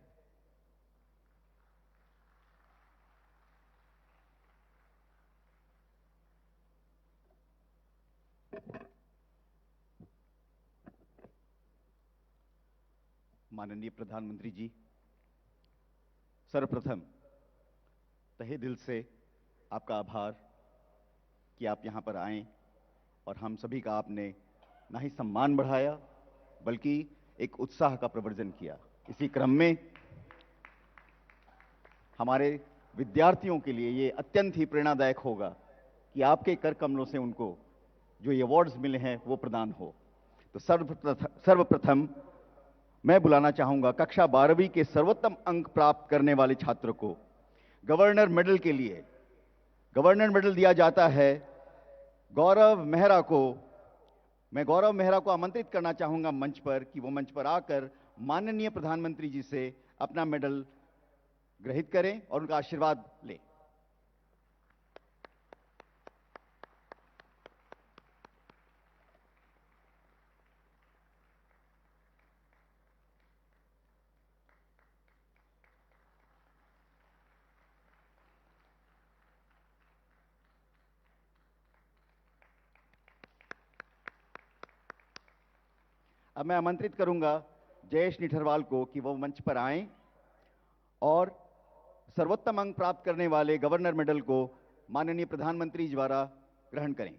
माननीय प्रधानमंत्री जी, सर्वप्रथम तहे दिल से आपका आभार कि आप यहाँ पर आए और हम सभी का आपने ना ही सम्मान बढ़ाया बल्कि एक उत्साह का प्रवर्धन किया। इसी क्रम में हमारे विद्यार्थियों के लिए ये अत्यंत ही प्रेरणादायक होगा कि आपके कर कमलों से उनको जो ये अवार्ड्स मिले हैं वो प्रदान हो। तो सर्वप्रथम मैं बुलाना चाहूंगा कक्षा 12वीं के सर्वोत्तम अंक प्राप्त करने वाले छात्र को। गवर्नर मेडल के लिए गवर्नर मेडल दिया जाता है गौरव मेहरा को। मैं गौरव मेहरा को आमंत्रित करना चाहूंगा मंच पर कि वो मंच पर आकर माननीय प्रधानमंत्री जी से अपना मेडल ग्रहित करें और उनका आशीर्वाद लें। अब मैं आमंत्रित करूंगा जयेश निठरवाल को कि वो मंच पर आएं और सर्वोत्तम अंक प्राप्त करने वाले गवर्नर मेडल को माननीय प्रधानमंत्री द्वारा ग्रहण करें।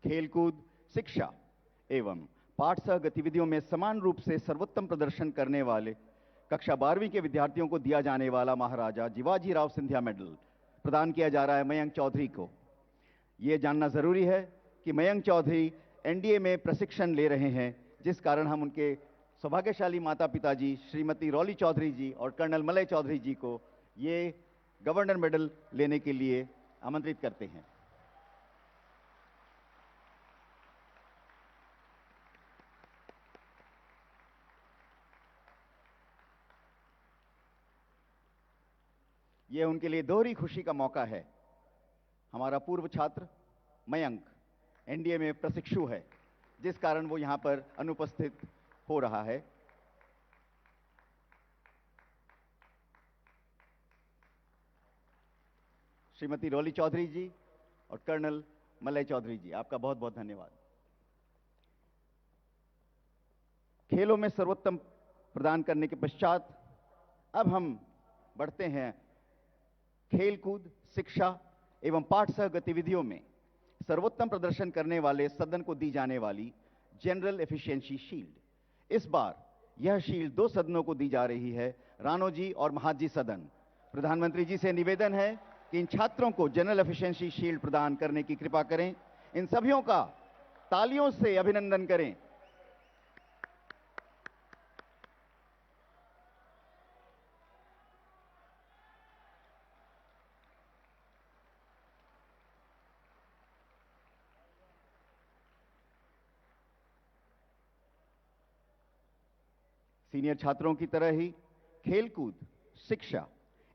खेलकूद, शिक्षा एवं पाठ सह गतिविधियों में समान रूप से सर्वोत्तम प्रदर्शन करने वाले कक्षा 12वीं के विद्यार्थियों को दिया जाने वाला महाराजा जिवाजी राव सिंधिया मेडल प्रदान किया जा रहा है मयंक चौधरी को। यह जानना जरूरी है कि मयंक चौधरी एनडीए में प्रशिक्षण ले रहे हैं, जिस कारण हम उनके सौभाग्यशाली माता पिता जी श्रीमती रौली चौधरी जी और कर्नल मलय चौधरी जी को ये गवर्नर मेडल लेने के लिए आमंत्रित करते हैं। यह उनके लिए दोहरी खुशी का मौका है। हमारा पूर्व छात्र मयंक एनडीए में प्रशिक्षु है, जिस कारण वो यहां पर अनुपस्थित हो रहा है। श्रीमती रौली चौधरी जी और कर्नल मलय चौधरी जी, आपका बहुत बहुत धन्यवाद। खेलों में सर्वोत्तम प्रदान करने के पश्चात अब हम बढ़ते हैं खेलकूद, शिक्षा एवं पाठ सह गतिविधियों में सर्वोत्तम प्रदर्शन करने वाले सदन को दी जाने वाली जनरल एफिशिएंसी शील्ड। इस बार यह शील्ड 2 सदनों को दी जा रही है, राणोजी और महादजी सदन। प्रधानमंत्री जी से निवेदन है कि इन छात्रों को जनरल एफिशिएंसी शील्ड प्रदान करने की कृपा करें। इन सभीयों का तालियों से अभिनंदन करें। सीनियर छात्रों की तरह ही खेलकूद, शिक्षा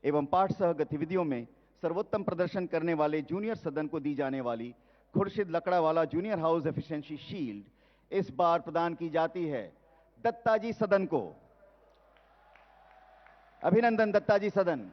एवं पाठ सह गतिविधियों में सर्वोत्तम प्रदर्शन करने वाले जूनियर सदन को दी जाने वाली Khurshid Lakdawala junior house efficiency shield इस बार प्रदान की जाती है दत्ताजी सदन को। अभिनंदन दत्ताजी सदन।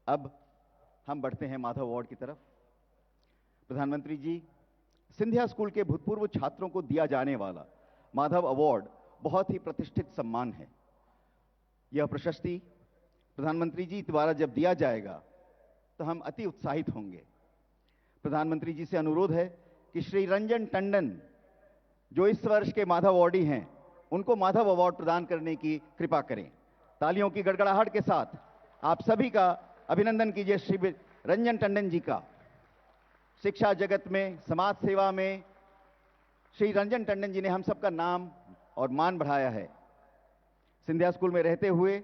अब हम बढ़ते हैं माधव अवार्ड की तरफ। प्रधानमंत्री जी, सिंधिया स्कूल के भूतपूर्व छात्रों को दिया जाने वाला माधव अवार्ड बहुत ही प्रतिष्ठित सम्मान है। यह प्रशस्ति प्रधानमंत्री जी द्वारा जब दिया जाएगा तो हम अति उत्साहित होंगे। प्रधानमंत्री जी से अनुरोध है कि श्री रंजन टंडन, जो इस वर्ष के माधव अवार्डी हैं, उनको माधव अवार्ड प्रदान करने की कृपा करें। तालियों की गड़गड़ाहट के साथ आप सभी का अभिनंदन कीजिए श्री रंजन टंडन जी का। शिक्षा जगत में, समाज सेवा में श्री रंजन टंडन जी ने हम सबका नाम और मान बढ़ाया है। सिंधिया स्कूल में रहते हुए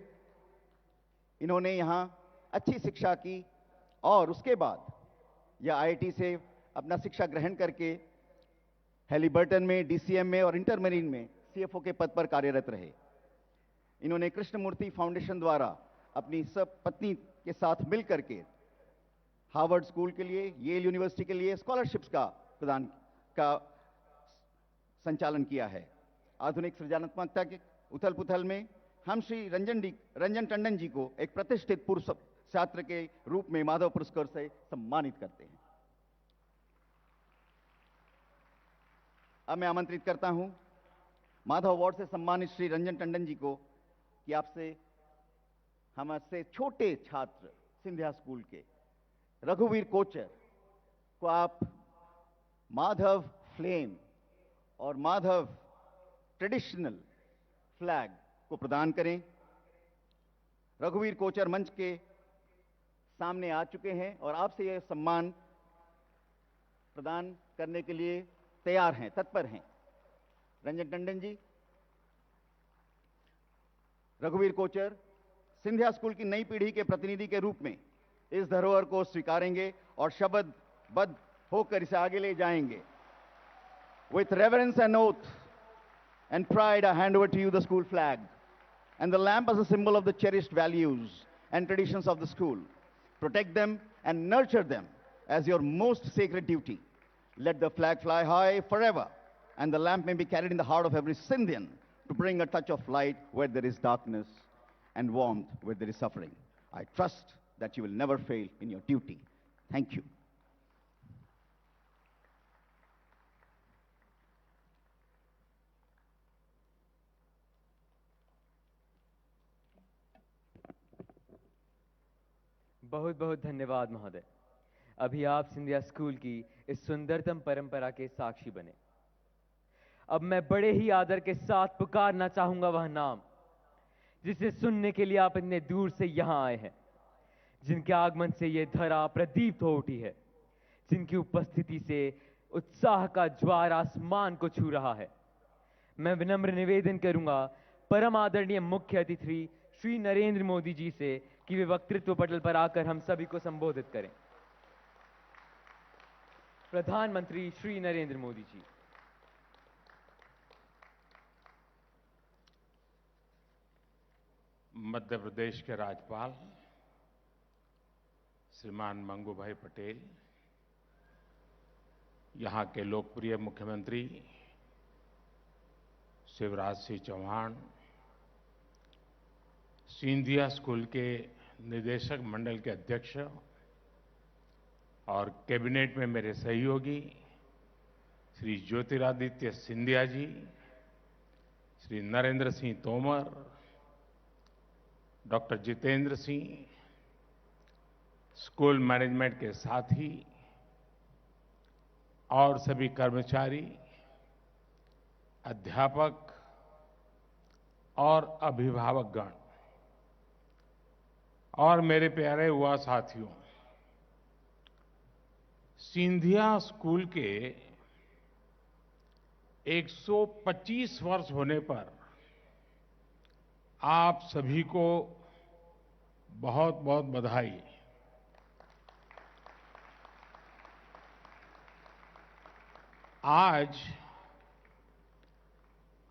इन्होंने यहां अच्छी शिक्षा की और उसके बाद यह आईआईटी से अपना शिक्षा ग्रहण करके हैलीबर्टन में, डीसीएम में और इंटरमरीन में सीएफओ के पद पर कार्यरत रहे। इन्होंने कृष्णमूर्ति फाउंडेशन द्वारा अपनी सब पत्नी के साथ मिलकर के हार्वर्ड स्कूल के लिए, येल यूनिवर्सिटी के लिए स्कॉलरशिप्स का संचालन किया है। आधुनिक सृजनात्मकता के उथल पुथल में हम श्री रंजन टंडन जी को एक प्रतिष्ठित पूर्व छात्र के रूप में माधव पुरस्कार से सम्मानित करते हैं। अब मैं आमंत्रित करता हूं माधव अवार्ड से सम्मानित श्री रंजन टंडन जी को कि आपसे हमसे छोटे छात्र सिंधिया स्कूल के रघुवीर कोचर को आप माधव फ्लेम और माधव ट्रेडिशनल फ्लैग को प्रदान करें। रघुवीर कोचर मंच के सामने आ चुके हैं और आपसे यह सम्मान प्रदान करने के लिए तैयार हैं, तत्पर हैं। रंजन टंडन जी, रघुवीर कोचर सिंधिया स्कूल की नई पीढ़ी के प्रतिनिधि के रूप में इस धरोहर को स्वीकारेंगे और शपथबद्ध होकर इसे आगे ले जाएंगे। With reverence and oath and pride, I hand over to you the school flag and the lamp as a symbol of the cherished values and traditions of the school. Protect them and nurture them as your most sacred duty. Let the flag fly high forever, and the lamp may be carried in the heart of every Sindhian to bring a touch of light where there is darkness and warmth where there is suffering. I trust that you will never fail in your duty. Thank you. बहुत बहुत धन्यवाद महोदय। अभी आप Scindia school की इस सुंदरतम परंपरा के साक्षी बने। अब मैं बड़े ही आदर के साथ पुकारना चाहूंगा वह नाम जिसे सुनने के लिए आप इतने दूर से यहां आए हैं, जिनके आगमन से यह धरा प्रदीप्त हो उठी है, जिनकी उपस्थिति से उत्साह का ज्वार आसमान को छू रहा है। मैं विनम्र निवेदन करूंगा परम आदरणीय मुख्य अतिथि श्री नरेंद्र मोदी जी से कि वे वक्तृत्व पटल पर आकर हम सभी को संबोधित करें। प्रधानमंत्री श्री नरेंद्र मोदी जी। मध्य प्रदेश के राज्यपाल श्रीमान मंगू भाई पटेल, यहां के लोकप्रिय मुख्यमंत्री शिवराज सिंह चौहान, सिंधिया स्कूल के निदेशक मंडल के अध्यक्ष और कैबिनेट में मेरे सहयोगी Shri Jyotiraditya Scindia ji, Shri Narendra Singh Tomar, doctor Jitendra Singh, school management के साथी और सभी कर्मचारी, अध्यापक और अभिभावकगण और मेरे प्यारे युवा साथियों, सिंधिया स्कूल के 125 वर्ष होने पर आप सभी को बहुत बहुत बधाई। आज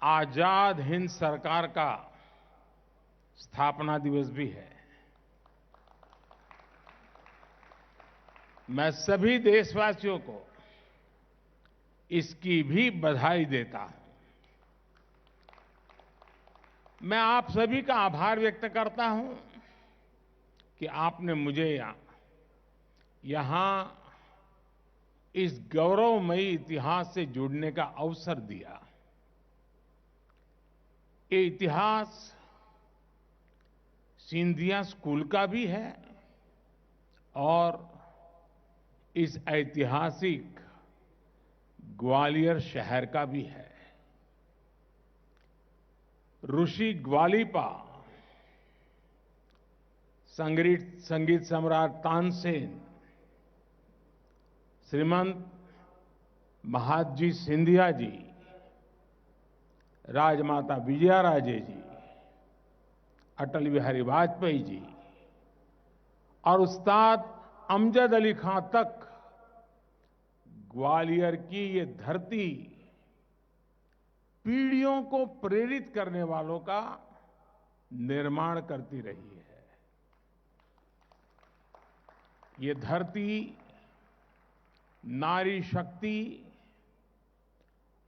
आजाद हिंद सरकार का स्थापना दिवस भी है। मैं सभी देशवासियों को इसकी भी बधाई देता हूं। मैं आप सभी का आभार व्यक्त करता हूं कि आपने मुझे यहां इस गौरवमयी इतिहास से जुड़ने का अवसर दिया। ये इतिहास सिंधिया स्कूल का भी है और इस ऐतिहासिक ग्वालियर शहर का भी है। ऋषि ग्वालिपा, संगीत सम्राट तानसेन, श्रीमंत महादजी सिंधिया जी, राजमाता विजयाराजे जी, अटल बिहारी वाजपेयी जी और उस्ताद अमजद अली खां तक ग्वालियर की ये धरती पीढ़ियों को प्रेरित करने वालों का निर्माण करती रही है। ये धरती नारी शक्ति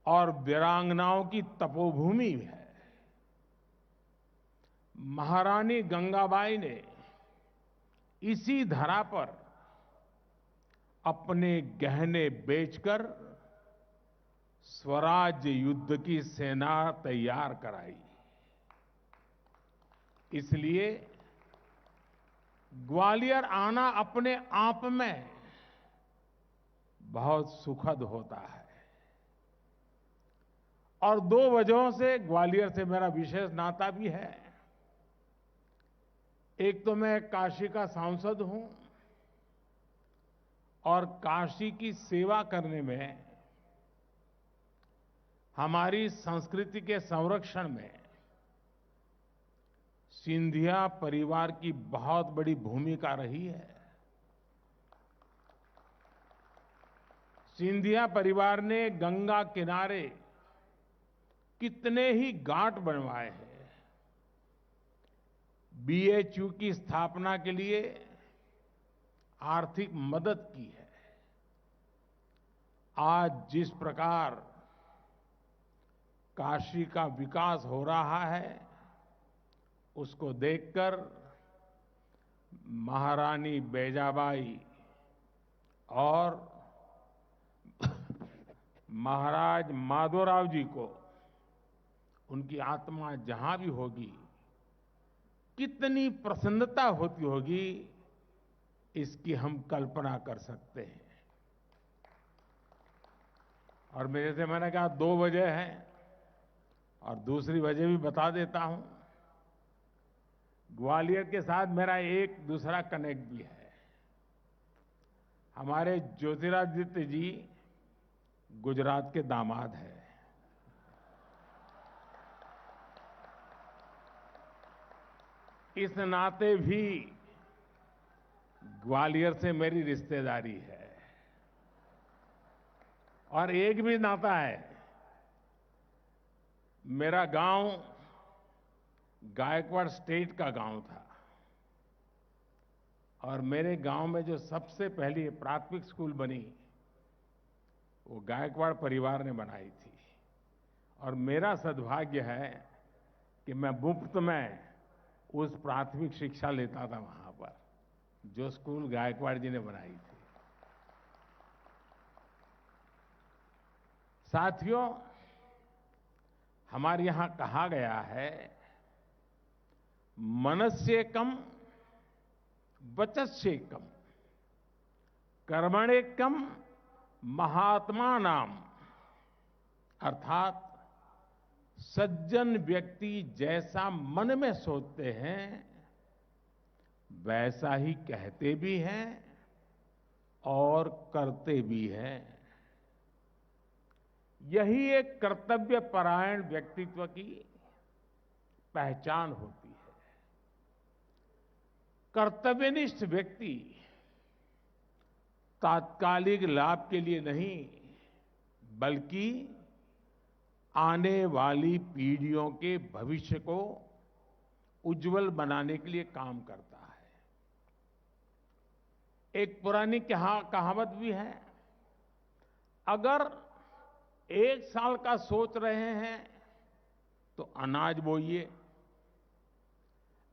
और वीरांगनाओं की तपोभूमि है। महारानी गंगाबाई ने इसी धरा पर अपने गहने बेचकर स्वराज युद्ध की सेना तैयार कराई। इसलिए ग्वालियर आना अपने आप में बहुत सुखद होता है। और दो वजहों से ग्वालियर से मेरा विशेष नाता भी है। एक तो मैं काशी का सांसद हूं और काशी की सेवा करने में, हमारी संस्कृति के संरक्षण में सिंधिया परिवार की बहुत बड़ी भूमिका रही है। सिंधिया परिवार ने गंगा किनारे कितने ही घाट बनवाए हैं। बीएचयू की स्थापना के लिए आर्थिक मदद की है। आज जिस प्रकार काशी का विकास हो रहा है, उसको देखकर महारानी बैजाबाई और महाराज माधोराव जी को, उनकी आत्मा जहां भी होगी, कितनी प्रसन्नता होती होगी, इसकी हम कल्पना कर सकते हैं। और मेरे से मैंने कहा 2 वजह है, और दूसरी वजह भी बता देता हूं। ग्वालियर के साथ मेरा एक दूसरा कनेक्ट भी है। हमारे ज्योतिरादित्य जी गुजरात के दामाद हैं। इस नाते भी ग्वालियर से मेरी रिश्तेदारी है। और एक भी नाता है, मेरा गांव गायकवाड़ स्टेट का गांव था और मेरे गांव में जो सबसे पहली प्राथमिक स्कूल बनी, वो गायकवाड़ परिवार ने बनाई थी। और मेरा सद्भाग्य है कि मैं मुफ्त में उस प्राथमिक शिक्षा लेता था वहां पर, जो स्कूल गायकवाड़ जी ने बनाई थी। साथियों, हमारे यहां कहा गया है, मनस्य कम वचस्य कम कर्मणे कम महात्मा नाम। अर्थात सज्जन व्यक्ति जैसा मन में सोचते हैं, वैसा ही कहते भी हैं और करते भी हैं। यही एक कर्तव्य परायण व्यक्तित्व की पहचान होती है। कर्तव्यनिष्ठ व्यक्ति तात्कालिक लाभ के लिए नहीं, बल्कि आने वाली पीढ़ियों के भविष्य को उज्जवल बनाने के लिए काम करता है। एक पुरानी कहावत भी है, अगर 1 साल का सोच रहे हैं तो अनाज बोइए,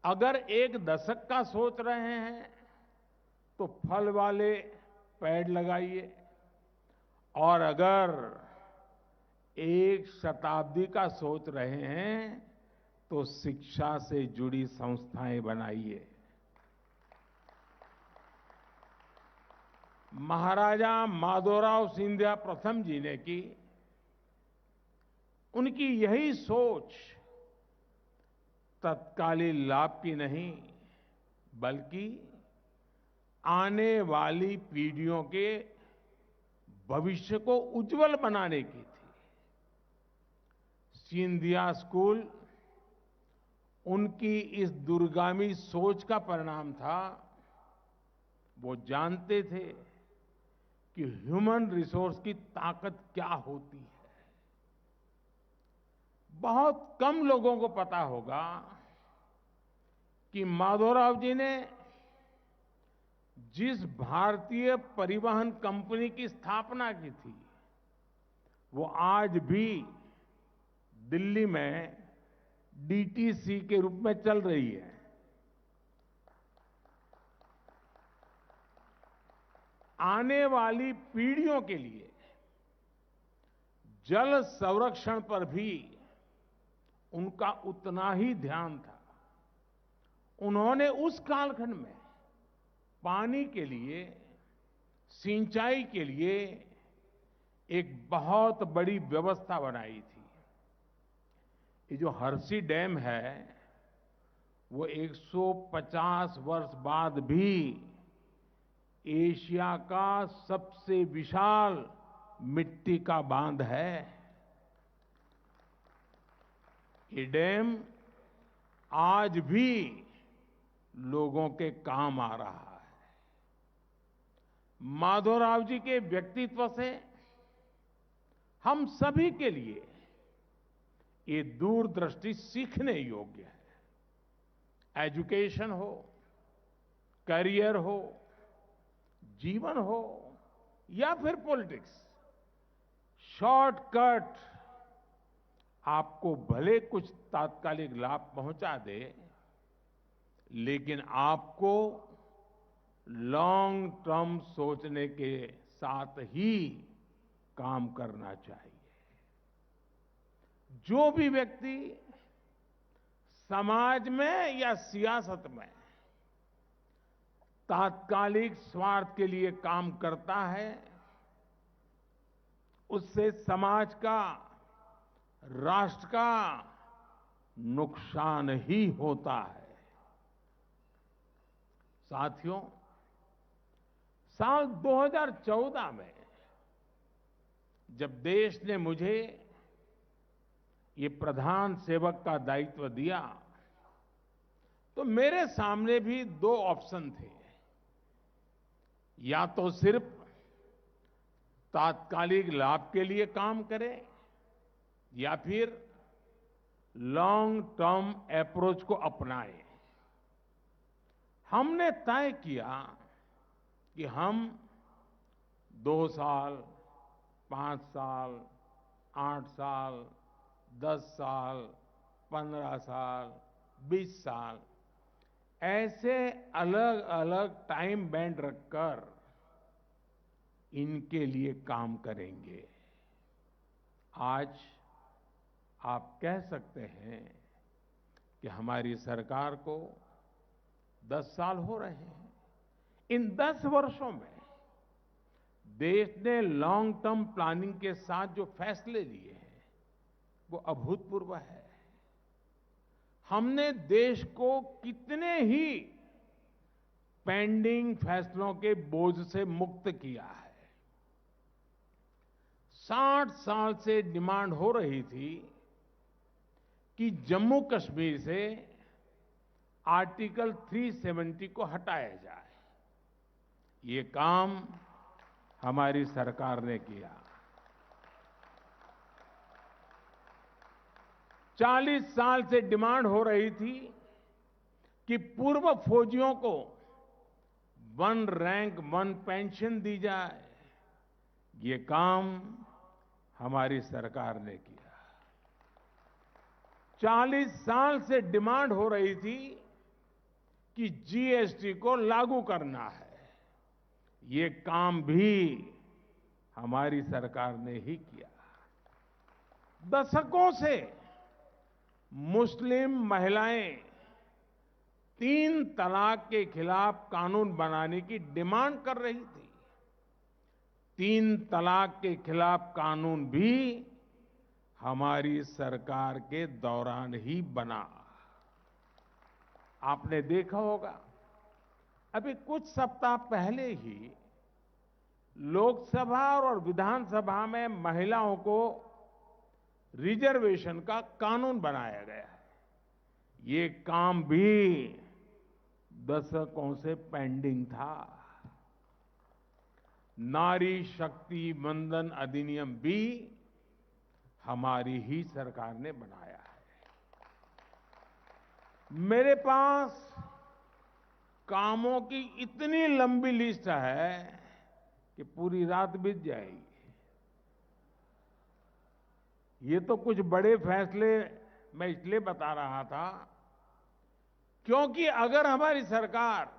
अगर 1 दशक का सोच रहे हैं तो फल वाले पेड़ लगाइए, और अगर 1 शताब्दी का सोच रहे हैं तो शिक्षा से जुड़ी संस्थाएं बनाइए। महाराजा माधोराव सिंधिया प्रथम जी ने की, उनकी यही सोच तत्कालीन लाभ की नहीं, बल्कि आने वाली पीढ़ियों के भविष्य को उज्जवल बनाने की थी। सिंधिया स्कूल उनकी इस दूरगामी सोच का परिणाम था। वो जानते थे कि ह्यूमन रिसोर्स की ताकत क्या होती है। बहुत कम लोगों को पता होगा कि माधवराव जी ने जिस भारतीय परिवहन कंपनी की स्थापना की थी, वो आज भी दिल्ली में डीटीसी के रूप में चल रही है। आने वाली पीढ़ियों के लिए जल संरक्षण पर भी उनका उतना ही ध्यान था। उन्होंने उस कालखंड में पानी के लिए, सिंचाई के लिए एक बहुत बड़ी व्यवस्था बनाई थी। ये जो हरसी डैम है, वो 150 वर्ष बाद भी एशिया का सबसे विशाल मिट्टी का बांध है। ये डैम आज भी लोगों के काम आ रहा है। माधवराव जी के व्यक्तित्व से हम सभी के लिए ये दूरदृष्टि सीखने योग्य है। एजुकेशन हो, करियर हो, जीवन हो या फिर पॉलिटिक्स, शॉर्टकट आपको भले कुछ तात्कालिक लाभ पहुंचा दे, लेकिन आपको लॉन्ग टर्म सोचने के साथ ही काम करना चाहिए। जो भी व्यक्ति समाज में या सियासत में तात्कालिक स्वार्थ के लिए काम करता है, उससे समाज का, राष्ट्र का नुकसान ही होता है। साथियों, साल 2014 में जब देश ने मुझे ये प्रधान सेवक का दायित्व दिया, तो मेरे सामने भी दो ऑप्शन थे। या तो सिर्फ तात्कालिक लाभ के लिए काम करें, या फिर लॉन्ग टर्म अप्रोच को अपनाएं। हमने तय किया कि हम 2 साल, 5 साल, 8 साल, 10 साल, 15 साल, 20 साल ऐसे अलग अलग टाइम बैंड रखकर इनके लिए काम करेंगे। आज आप कह सकते हैं कि हमारी सरकार को 10 साल हो रहे हैं। इन 10 वर्षों में देश ने लॉन्ग टर्म प्लानिंग के साथ जो फैसले लिए हैं, वो अभूतपूर्व है। हमने देश को कितने ही पेंडिंग फैसलों के बोझ से मुक्त किया है। 60 साल से डिमांड हो रही थी कि जम्मू कश्मीर से आर्टिकल 370 को हटाया जाए। ये काम हमारी सरकार ने किया। 40 साल से डिमांड हो रही थी कि पूर्व फौजियों को 1 रैंक 1 पेंशन दी जाए। ये काम हमारी सरकार ने किया। 40 साल से डिमांड हो रही थी कि जीएसटी को लागू करना है। ये काम भी हमारी सरकार ने ही किया। दशकों से मुस्लिम महिलाएं 3 तलाक के खिलाफ कानून बनाने की डिमांड कर रही थी। 3 तलाक के खिलाफ कानून भी हमारी सरकार के दौरान ही बना। आपने देखा होगा, अभी कुछ सप्ताह पहले ही लोकसभा और विधानसभा में महिलाओं को रिजर्वेशन का कानून बनाया गया है। ये काम भी दशकों से पेंडिंग था। नारी शक्ति वंदन अधिनियम भी हमारी ही सरकार ने बनाया है। मेरे पास कामों की इतनी लंबी लिस्ट है कि पूरी रात बीत जाएगी। ये तो कुछ बड़े फैसले मैं इसलिए बता रहा था क्योंकि अगर हमारी सरकार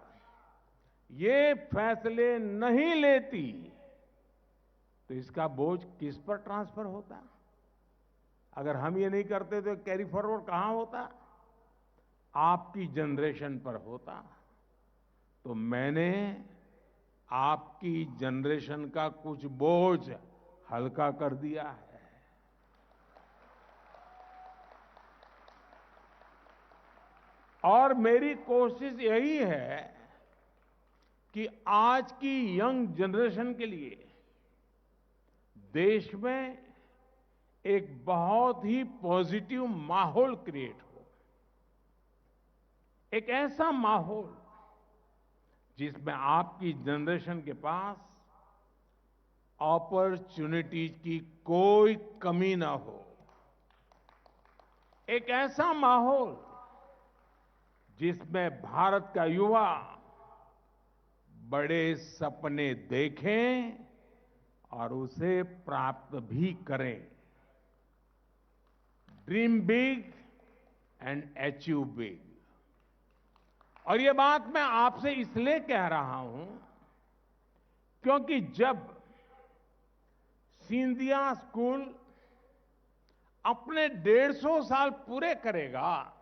ये फैसले नहीं लेती तो इसका बोझ किस पर ट्रांसफर होता? अगर हम ये नहीं करते तो कैरी फॉरवर्ड कहां होता? आपकी जनरेशन पर होता। तो मैंने आपकी जनरेशन का कुछ बोझ हल्का कर दिया है। और मेरी कोशिश यही है कि आज की यंग जनरेशन के लिए देश में एक बहुत ही पॉजिटिव माहौल क्रिएट हो। एक ऐसा माहौल जिसमें आपकी जनरेशन के पास अपॉर्चुनिटीज की कोई कमी ना हो। एक ऐसा माहौल जिसमें भारत का युवा बड़े सपने देखें और उसे प्राप्त भी करें। Dream big and achieve big. और ये बात मैं आपसे इसलिए कह रहा हूं क्योंकि जब सिंधिया स्कूल अपने 150 साल पूरे करेगा,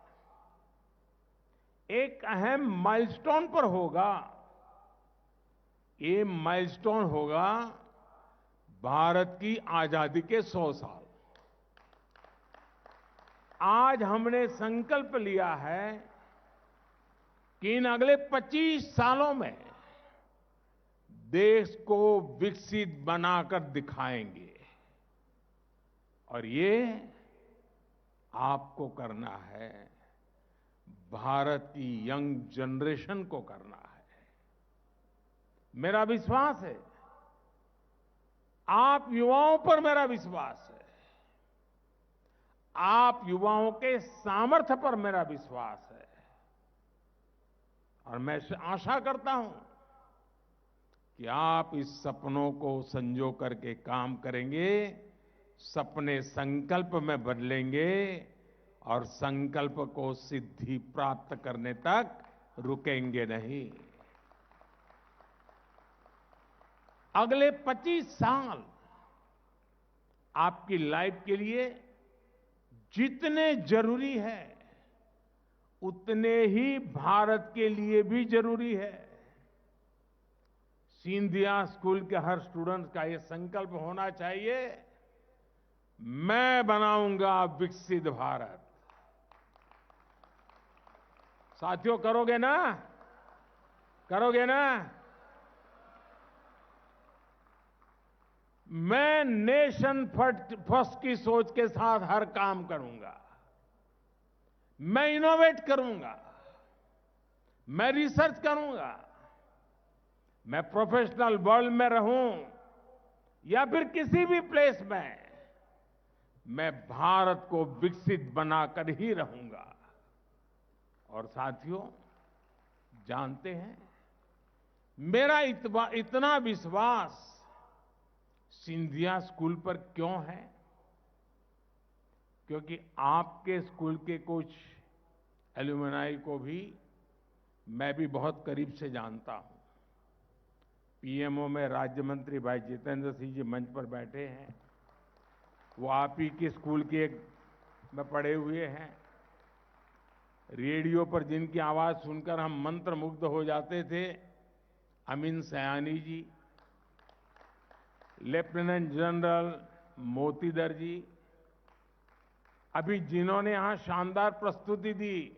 एक अहम माइलस्टोन पर होगा। ये माइलस्टोन होगा भारत की आजादी के 100 साल। आज हमने संकल्प लिया है कि इन अगले 25 सालों में देश को विकसित बनाकर दिखाएंगे। और ये आपको करना है, भारत की यंग जनरेशन को करना है। मेरा विश्वास है, आप युवाओं पर मेरा विश्वास है, आप युवाओं के सामर्थ्य पर मेरा विश्वास है। और मैं आशा करता हूं कि आप इस सपनों को संजो करके काम करेंगे, सपने संकल्प में बदलेंगे और संकल्प को सिद्धि प्राप्त करने तक रुकेंगे नहीं। अगले 25 साल आपकी लाइफ के लिए जितने जरूरी है उतने ही भारत के लिए भी जरूरी है। सिंधिया स्कूल के हर स्टूडेंट का यह संकल्प होना चाहिए, मैं बनाऊंगा विकसित भारत। साथियों, करोगे ना? करोगे ना? मैं नेशन फर्स्ट की सोच के साथ हर काम करूंगा। मैं इनोवेट करूंगा, मैं रिसर्च करूंगा, मैं प्रोफेशनल वर्ल्ड में रहूं या फिर किसी भी प्लेस में, मैं भारत को विकसित बनाकर ही रहूंगा। और साथियों, जानते हैं, मेरा इतना विश्वास सिंधिया स्कूल पर क्यों है? क्योंकि आपके स्कूल के कुछ एल्यूमनाई को भी मैं भी बहुत करीब से जानता हूं। पीएमओ में राज्य मंत्री भाई जितेंद्र सिंह जी मंच पर बैठे हैं, वो आप ही के स्कूल के में पढ़े हुए हैं। रेडियो पर जिनकी आवाज सुनकर हम मंत्रमुग्ध हो जाते थे, अमीन सयानी जी, लेफ्टिनेंट जनरल मोतीदर जी, अभी जिन्होंने यहां शानदार प्रस्तुति दी,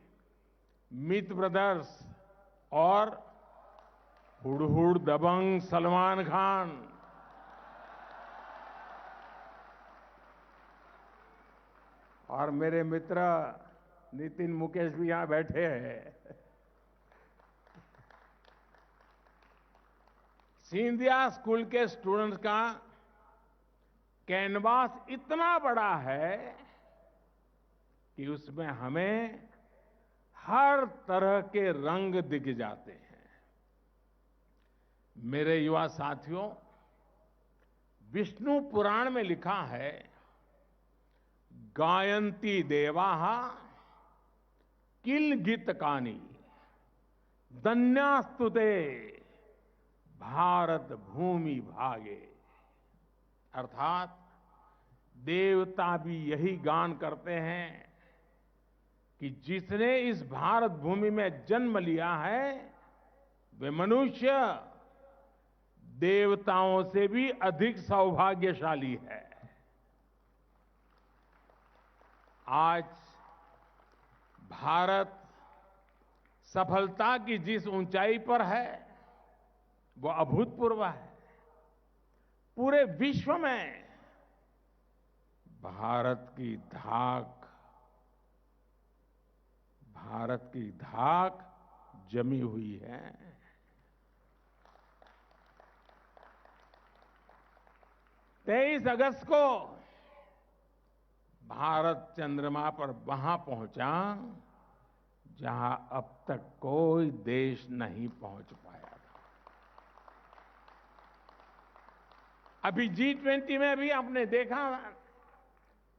मित ब्रदर्स और हुड़हुड़ दबंग सलमान खान। और मेरे मित्र नितिन मुकेश भी यहां बैठे हैं। सिंधिया स्कूल के स्टूडेंट्स का कैनवास इतना बड़ा है कि उसमें हमें हर तरह के रंग दिख जाते हैं। मेरे युवा साथियों, विष्णु पुराण में लिखा है, गायंती देवाः किल गीतकानि धन्यास्तुते भारत भूमि भागे। अर्थात देवता भी यही गान करते हैं कि जिसने इस भारत भूमि में जन्म लिया है वे मनुष्य देवताओं से भी अधिक सौभाग्यशाली है। आज भारत सफलता की जिस ऊंचाई पर है वो अभूतपूर्व है। पूरे विश्व में भारत की धाक जमी हुई है। तेईस अगस्त को भारत चंद्रमा पर वहां पहुंचा जहां अब तक कोई देश नहीं पहुंच पाया था। अभी G20 में भी आपने देखा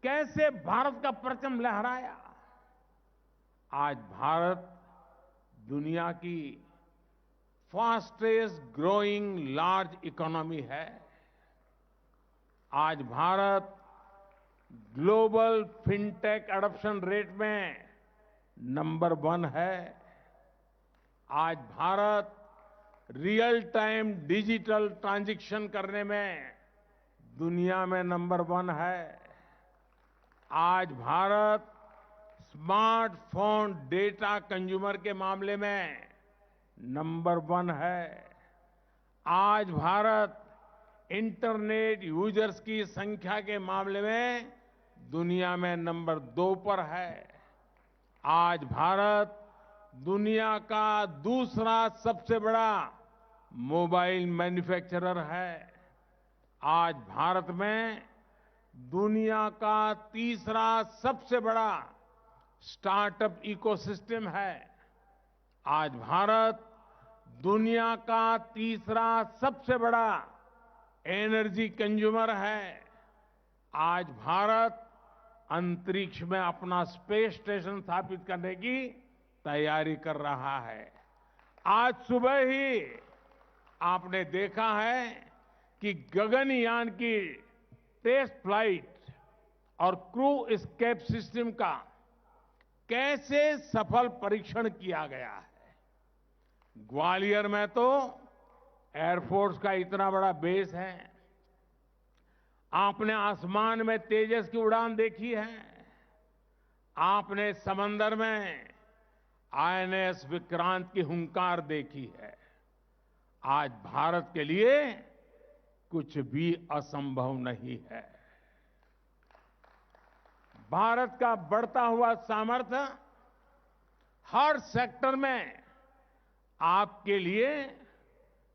कैसे भारत का परचम लहराया। आज भारत दुनिया की फास्टेस्ट ग्रोइंग लार्ज इकोनॉमी है। आज Bharat global fintech adoption rate में नंबर 1 है। आज Bharat real time digital transaction करने में दुनिया में नंबर 1 है। आज भारत स्मार्टफोन डेटा कंज्यूमर के मामले में नंबर 1 है। आज भारत इंटरनेट यूजर्स की संख्या के मामले में दुनिया में नंबर 2 पर है। आज भारत दुनिया का दूसरा सबसे बड़ा मोबाइल मैन्युफैक्चरर है। आज भारत में दुनिया का तीसरा सबसे बड़ा स्टार्टअप इकोसिस्टम है। आज भारत दुनिया का तीसरा सबसे बड़ा एनर्जी कंज्यूमर है। आज भारत अंतरिक्ष में अपना स्पेस स्टेशन स्थापित करने की तैयारी कर रहा है। आज सुबह ही आपने देखा है कि गगनयान की टेस्ट फ्लाइट और क्रू एस्केप सिस्टम का कैसे सफल परीक्षण किया गया है। ग्वालियर में तो एयरफोर्स का इतना बड़ा बेस है। आपने आसमान में तेजस की उड़ान देखी है। आपने समंदर में INS विक्रांत की हुंकार देखी है। आज भारत के लिए कुछ भी असंभव नहीं है। भारत का बढ़ता हुआ सामर्थ्य हर सेक्टर में आपके लिए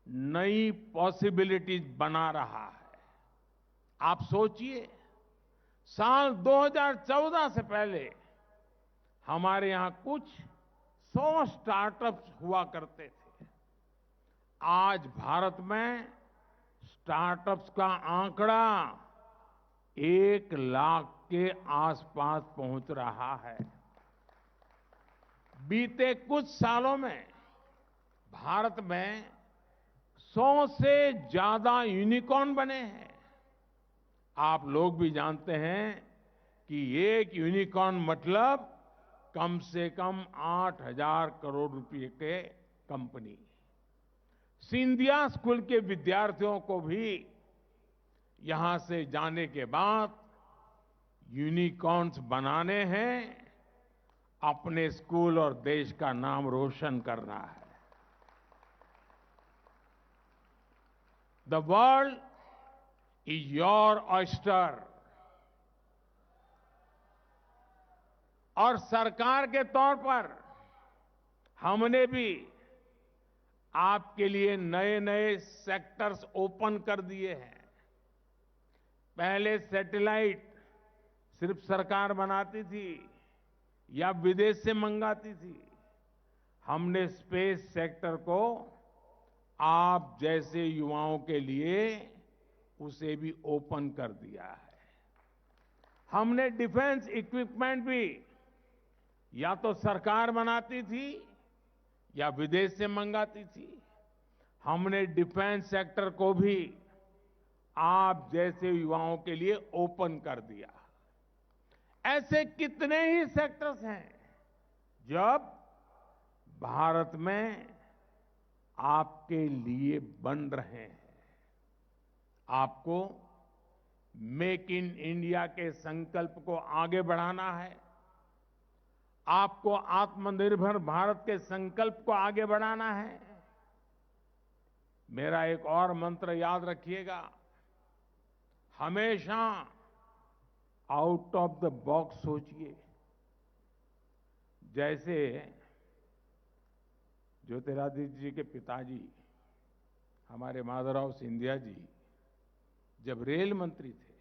नई पॉसिबिलिटीज बना रहा है। आप सोचिए, साल 2014 से पहले हमारे यहां कुछ 100 स्टार्टअप्स हुआ करते थे। आज भारत में स्टार्टअप्स का आंकड़ा 1 लाख के आसपास पहुंच रहा है। बीते कुछ सालों में भारत में 100 से ज्यादा यूनिकॉर्न बने हैं। आप लोग भी जानते हैं कि एक यूनिकॉर्न मतलब कम से कम 8,000 करोड़ रुपए के कंपनी। सिंधिया स्कूल के विद्यार्थियों को भी यहां से जाने के बाद यूनिकॉर्न्स बनाने हैं, अपने स्कूल और देश का नाम रोशन करना है। The world is your oyster और सरकार के तौर पर हमने भी आपके लिए नए नए सेक्टर्स ओपन कर दिए हैं। पहले सैटेलाइट सिर्फ सरकार बनाती थी या विदेश से मंगाती थी। हमने स्पेस सेक्टर को आप जैसे युवाओं के लिए उसे भी ओपन कर दिया है। हमने डिफेंस इक्विपमेंट भी या तो सरकार बनाती थी या विदेश से मंगाती थी। हमने डिफेंस सेक्टर को भी आप जैसे युवाओं के लिए ओपन कर दिया। ऐसे कितने ही सेक्टर्स हैं जब भारत में आपके लिए बन रहे हैं। आपको मेक इन इंडिया के संकल्प को आगे बढ़ाना है। आपको आत्मनिर्भर भारत के संकल्प को आगे बढ़ाना है। मेरा एक और मंत्र याद रखिएगा, हमेशा आउट ऑफ द बॉक्स सोचिए। जैसे ज्योतिरादित्य जी के पिताजी हमारे माधवराव सिंधिया जी जब रेल मंत्री थे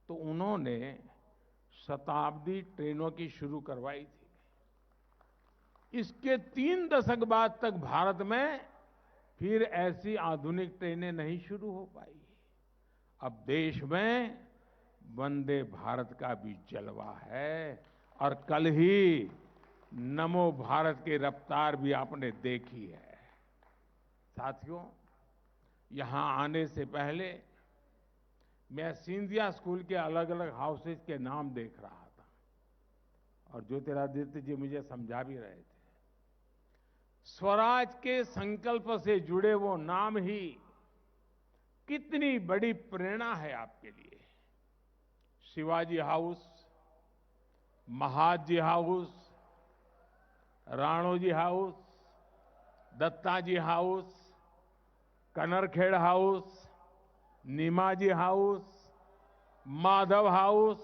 तो उन्होंने शताब्दी ट्रेनों की शुरू करवाई थी। इसके 3 दशक बाद तक भारत में फिर ऐसी आधुनिक ट्रेनें नहीं शुरू हो पाई। अब देश में वंदे भारत का भी जलवा है और कल ही नमो भारत की रफ्तार भी आपने देखी है। साथियों, यहां आने से पहले मैं सिंधिया स्कूल के अलग अलग हाउसेज के नाम देख रहा था और ज्योतिरादित्य जी मुझे समझा भी रहे थे। स्वराज के संकल्प से जुड़े वो नाम ही कितनी बड़ी प्रेरणा है आपके लिए। Shivaji house, Mahadji house, Ranoji house, Dattaji house, Kanarkhed house, Nimaji house, Madhav house,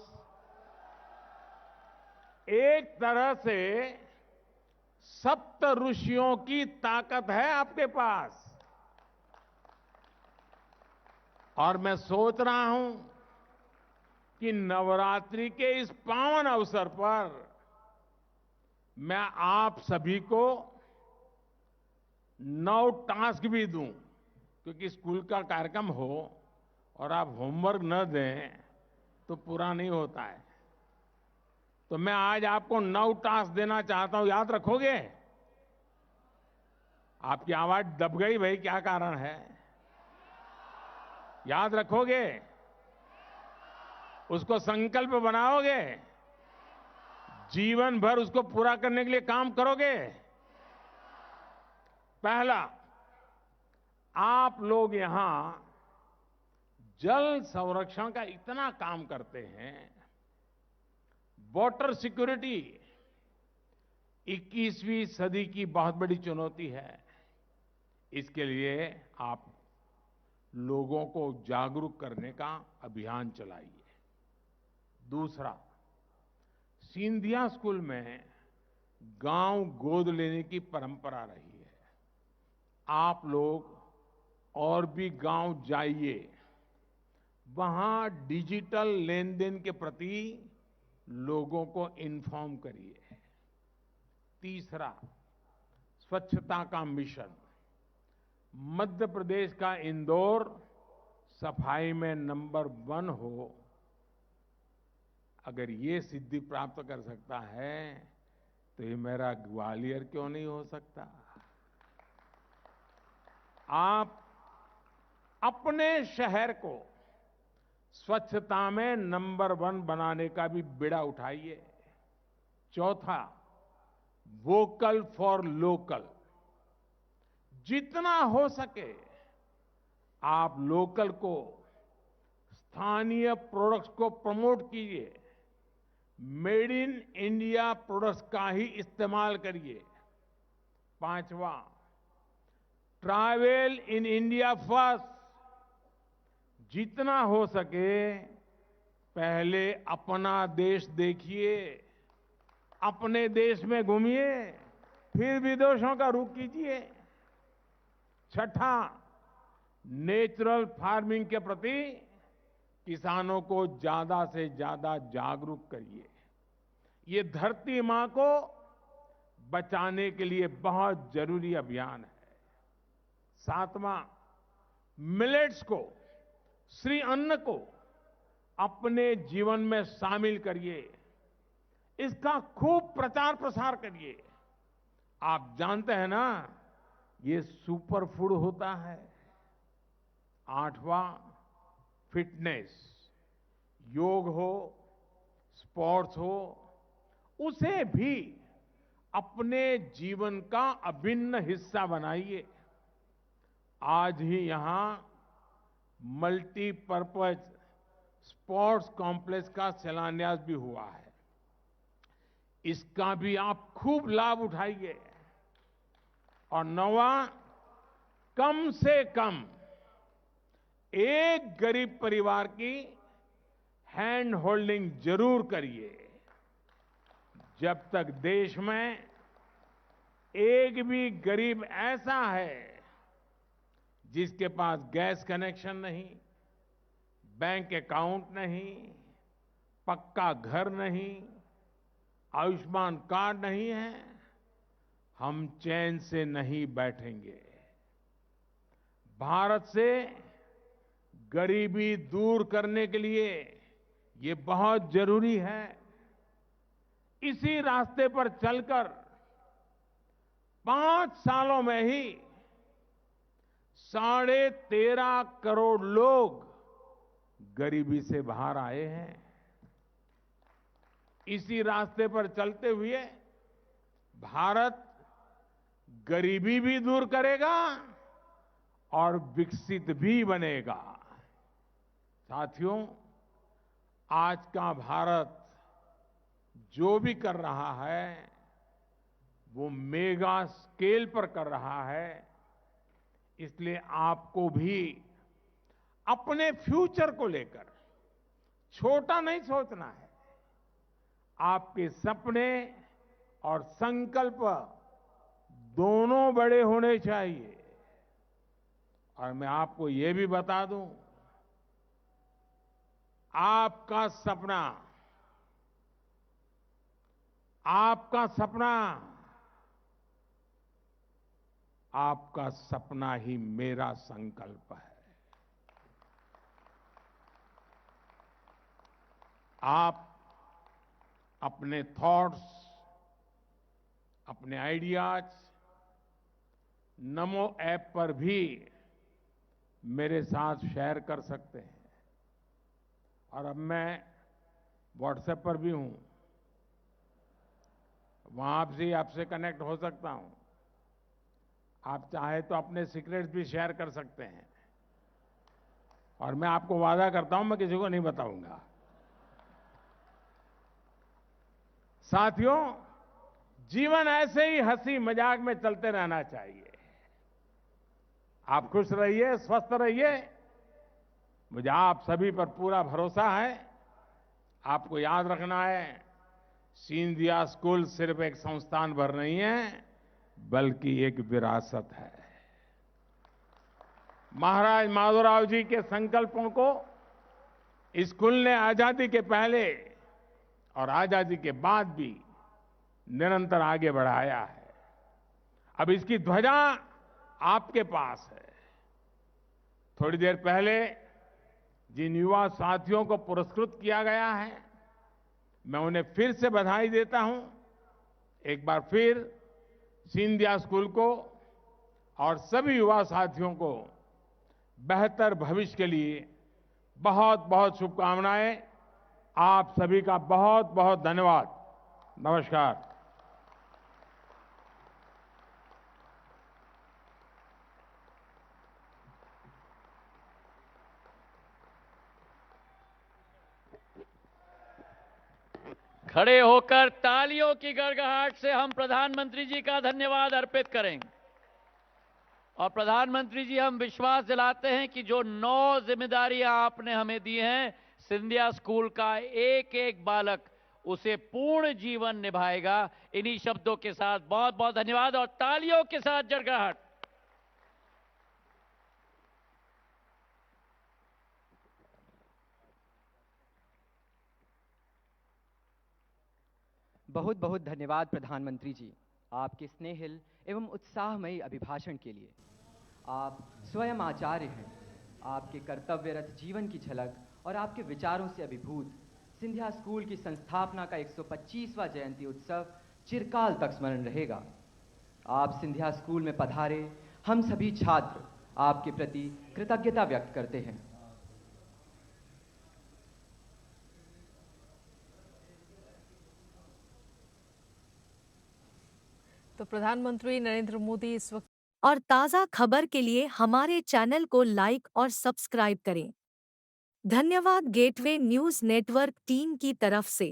एक तरह से सप्त ऋषियों की ताकत है आपके पास। और मैं सोच रहा हूं कि नवरात्रि के इस पावन अवसर पर मैं आप सभी को 9 टास्क भी दूं, क्योंकि स्कूल का कार्यक्रम हो और आप होमवर्क न दें तो पूरा नहीं होता है। तो मैं आज आपको 9 टास्क देना चाहता हूं, याद रखोगे? आपकी आवाज दब गई भाई, क्या कारण है? याद रखोगे? उसको संकल्प बनाओगे? जीवन भर उसको पूरा करने के लिए काम करोगे? पहला, आप लोग यहां जल संरक्षण का इतना काम करते हैं। वाटर सिक्योरिटी 21वीं सदी की बहुत बड़ी चुनौती है। इसके लिए आप लोगों को जागरूक करने का अभियान चलाइए। दूसरा, सिंधिया स्कूल में गांव गोद लेने की परंपरा रही है। आप लोग और भी गांव जाइए, वहां डिजिटल लेन देन के प्रति लोगों को इन्फॉर्म करिए। तीसरा, स्वच्छता का मिशन। मध्य प्रदेश का इंदौर सफाई में नंबर 1 हो। अगर ये सिद्धि प्राप्त कर सकता है तो ये मेरा ग्वालियर क्यों नहीं हो सकता? आप अपने शहर को स्वच्छता में नंबर 1 बनाने का भी बीड़ा उठाइए। चौथा, वोकल फॉर लोकल। जितना हो सके आप लोकल को, स्थानीय प्रोडक्ट्स को प्रमोट कीजिए। मेड इन इंडिया प्रोडक्ट्स का ही इस्तेमाल करिए। पांचवा, ट्रैवल इन इंडिया फर्स्ट। जितना हो सके पहले अपना देश देखिए, अपने देश में घूमिए, फिर विदेशों का रुख कीजिए। छठा, नेचुरल फार्मिंग के प्रति किसानों को ज्यादा से ज्यादा जागरूक करिए। ये धरती मां को बचाने के लिए बहुत जरूरी अभियान है। सातवां, मिलेट्स को, श्री अन्न को अपने जीवन में शामिल करिए। इसका खूब प्रचार प्रसार करिए। आप जानते हैं ना, ये सुपर फूड होता है। आठवां, फिटनेस, योग हो, स्पोर्ट्स हो, उसे भी अपने जीवन का अभिन्न हिस्सा बनाइए। आज ही यहां मल्टीपर्पज स्पोर्ट्स कॉम्प्लेक्स का शिलान्यास भी हुआ है। इसका भी आप खूब लाभ उठाइए। और नौवां, कम से कम एक गरीब परिवार की हैंड होल्डिंग जरूर करिए। जब तक देश में एक भी गरीब ऐसा है जिसके पास गैस कनेक्शन नहीं, बैंक अकाउंट नहीं, पक्का घर नहीं, आयुष्मान कार्ड नहीं है, हम चैन से नहीं बैठेंगे। भारत से गरीबी दूर करने के लिए ये बहुत जरूरी है। इसी रास्ते पर चलकर 5 सालों में ही 13.5 करोड़ लोग गरीबी से बाहर आए हैं। इसी रास्ते पर चलते हुए भारत गरीबी भी दूर करेगा और विकसित भी बनेगा। साथियों, आज का भारत जो भी कर रहा है वो मेगा स्केल पर कर रहा है। इसलिए आपको भी अपने फ्यूचर को लेकर छोटा नहीं सोचना है। आपके सपने और संकल्प दोनों बड़े होने चाहिए। और मैं आपको ये भी बता दूं, आपका सपना, आपका सपना, आपका सपना ही मेरा संकल्प है। आप अपने थॉट्स, अपने आइडियाज नमो ऐप पर भी मेरे साथ शेयर कर सकते हैं। और अब मैं व्हाट्सएप पर भी हूं, वहां भी आपसे कनेक्ट हो सकता हूं। आप चाहे तो अपने सीक्रेट्स भी शेयर कर सकते हैं। और मैं आपको वादा करता हूं, मैं किसी को नहीं बताऊंगा। साथियों, जीवन ऐसे ही हंसी मजाक में चलते रहना चाहिए। आप खुश रहिए, स्वस्थ रहिए। मुझे आप सभी पर पूरा भरोसा है। आपको याद रखना है, सिंधिया स्कूल सिर्फ एक संस्थान भर नहीं है, बल्कि एक विरासत है। महाराज माधवराव जी के संकल्पों को स्कूल ने आजादी के पहले और आजादी के बाद भी निरंतर आगे बढ़ाया है। अब इसकी ध्वजा आपके पास है। थोड़ी देर पहले जिन युवा साथियों को पुरस्कृत किया गया है, मैं उन्हें फिर से बधाई देता हूं। एक बार फिर सिंधिया स्कूल को और सभी युवा साथियों को बेहतर भविष्य के लिए बहुत बहुत शुभकामनाएं। आप सभी का बहुत बहुत धन्यवाद। नमस्कार। खड़े होकर तालियों की गड़गड़ाहट से हम प्रधानमंत्री जी का धन्यवाद अर्पित करेंगे। और प्रधानमंत्री जी, हम विश्वास दिलाते हैं कि जो 9 जिम्मेदारियां आपने हमें दी हैं, सिंधिया स्कूल का एक एक बालक उसे पूर्ण जीवन निभाएगा। इन्हीं शब्दों के साथ बहुत बहुत धन्यवाद और तालियों के साथ जयजयकार। बहुत बहुत धन्यवाद प्रधानमंत्री जी, आपके स्नेहिल एवं उत्साहमयी अभिभाषण के लिए। आप स्वयं आचार्य हैं। आपके कर्तव्यरत जीवन की झलक और आपके विचारों से अभिभूत सिंधिया स्कूल की संस्थापना का 125वां जयंती उत्सव चिरकाल तक स्मरण रहेगा। आप सिंधिया स्कूल में पधारे, हम सभी छात्र आपके प्रति कृतज्ञता व्यक्त करते हैं। तो प्रधानमंत्री नरेंद्र मोदी इस वक्त और ताज़ा खबर के लिए हमारे चैनल को लाइक और सब्सक्राइब करें। धन्यवाद गेटवे न्यूज़ नेटवर्क टीम की तरफ से।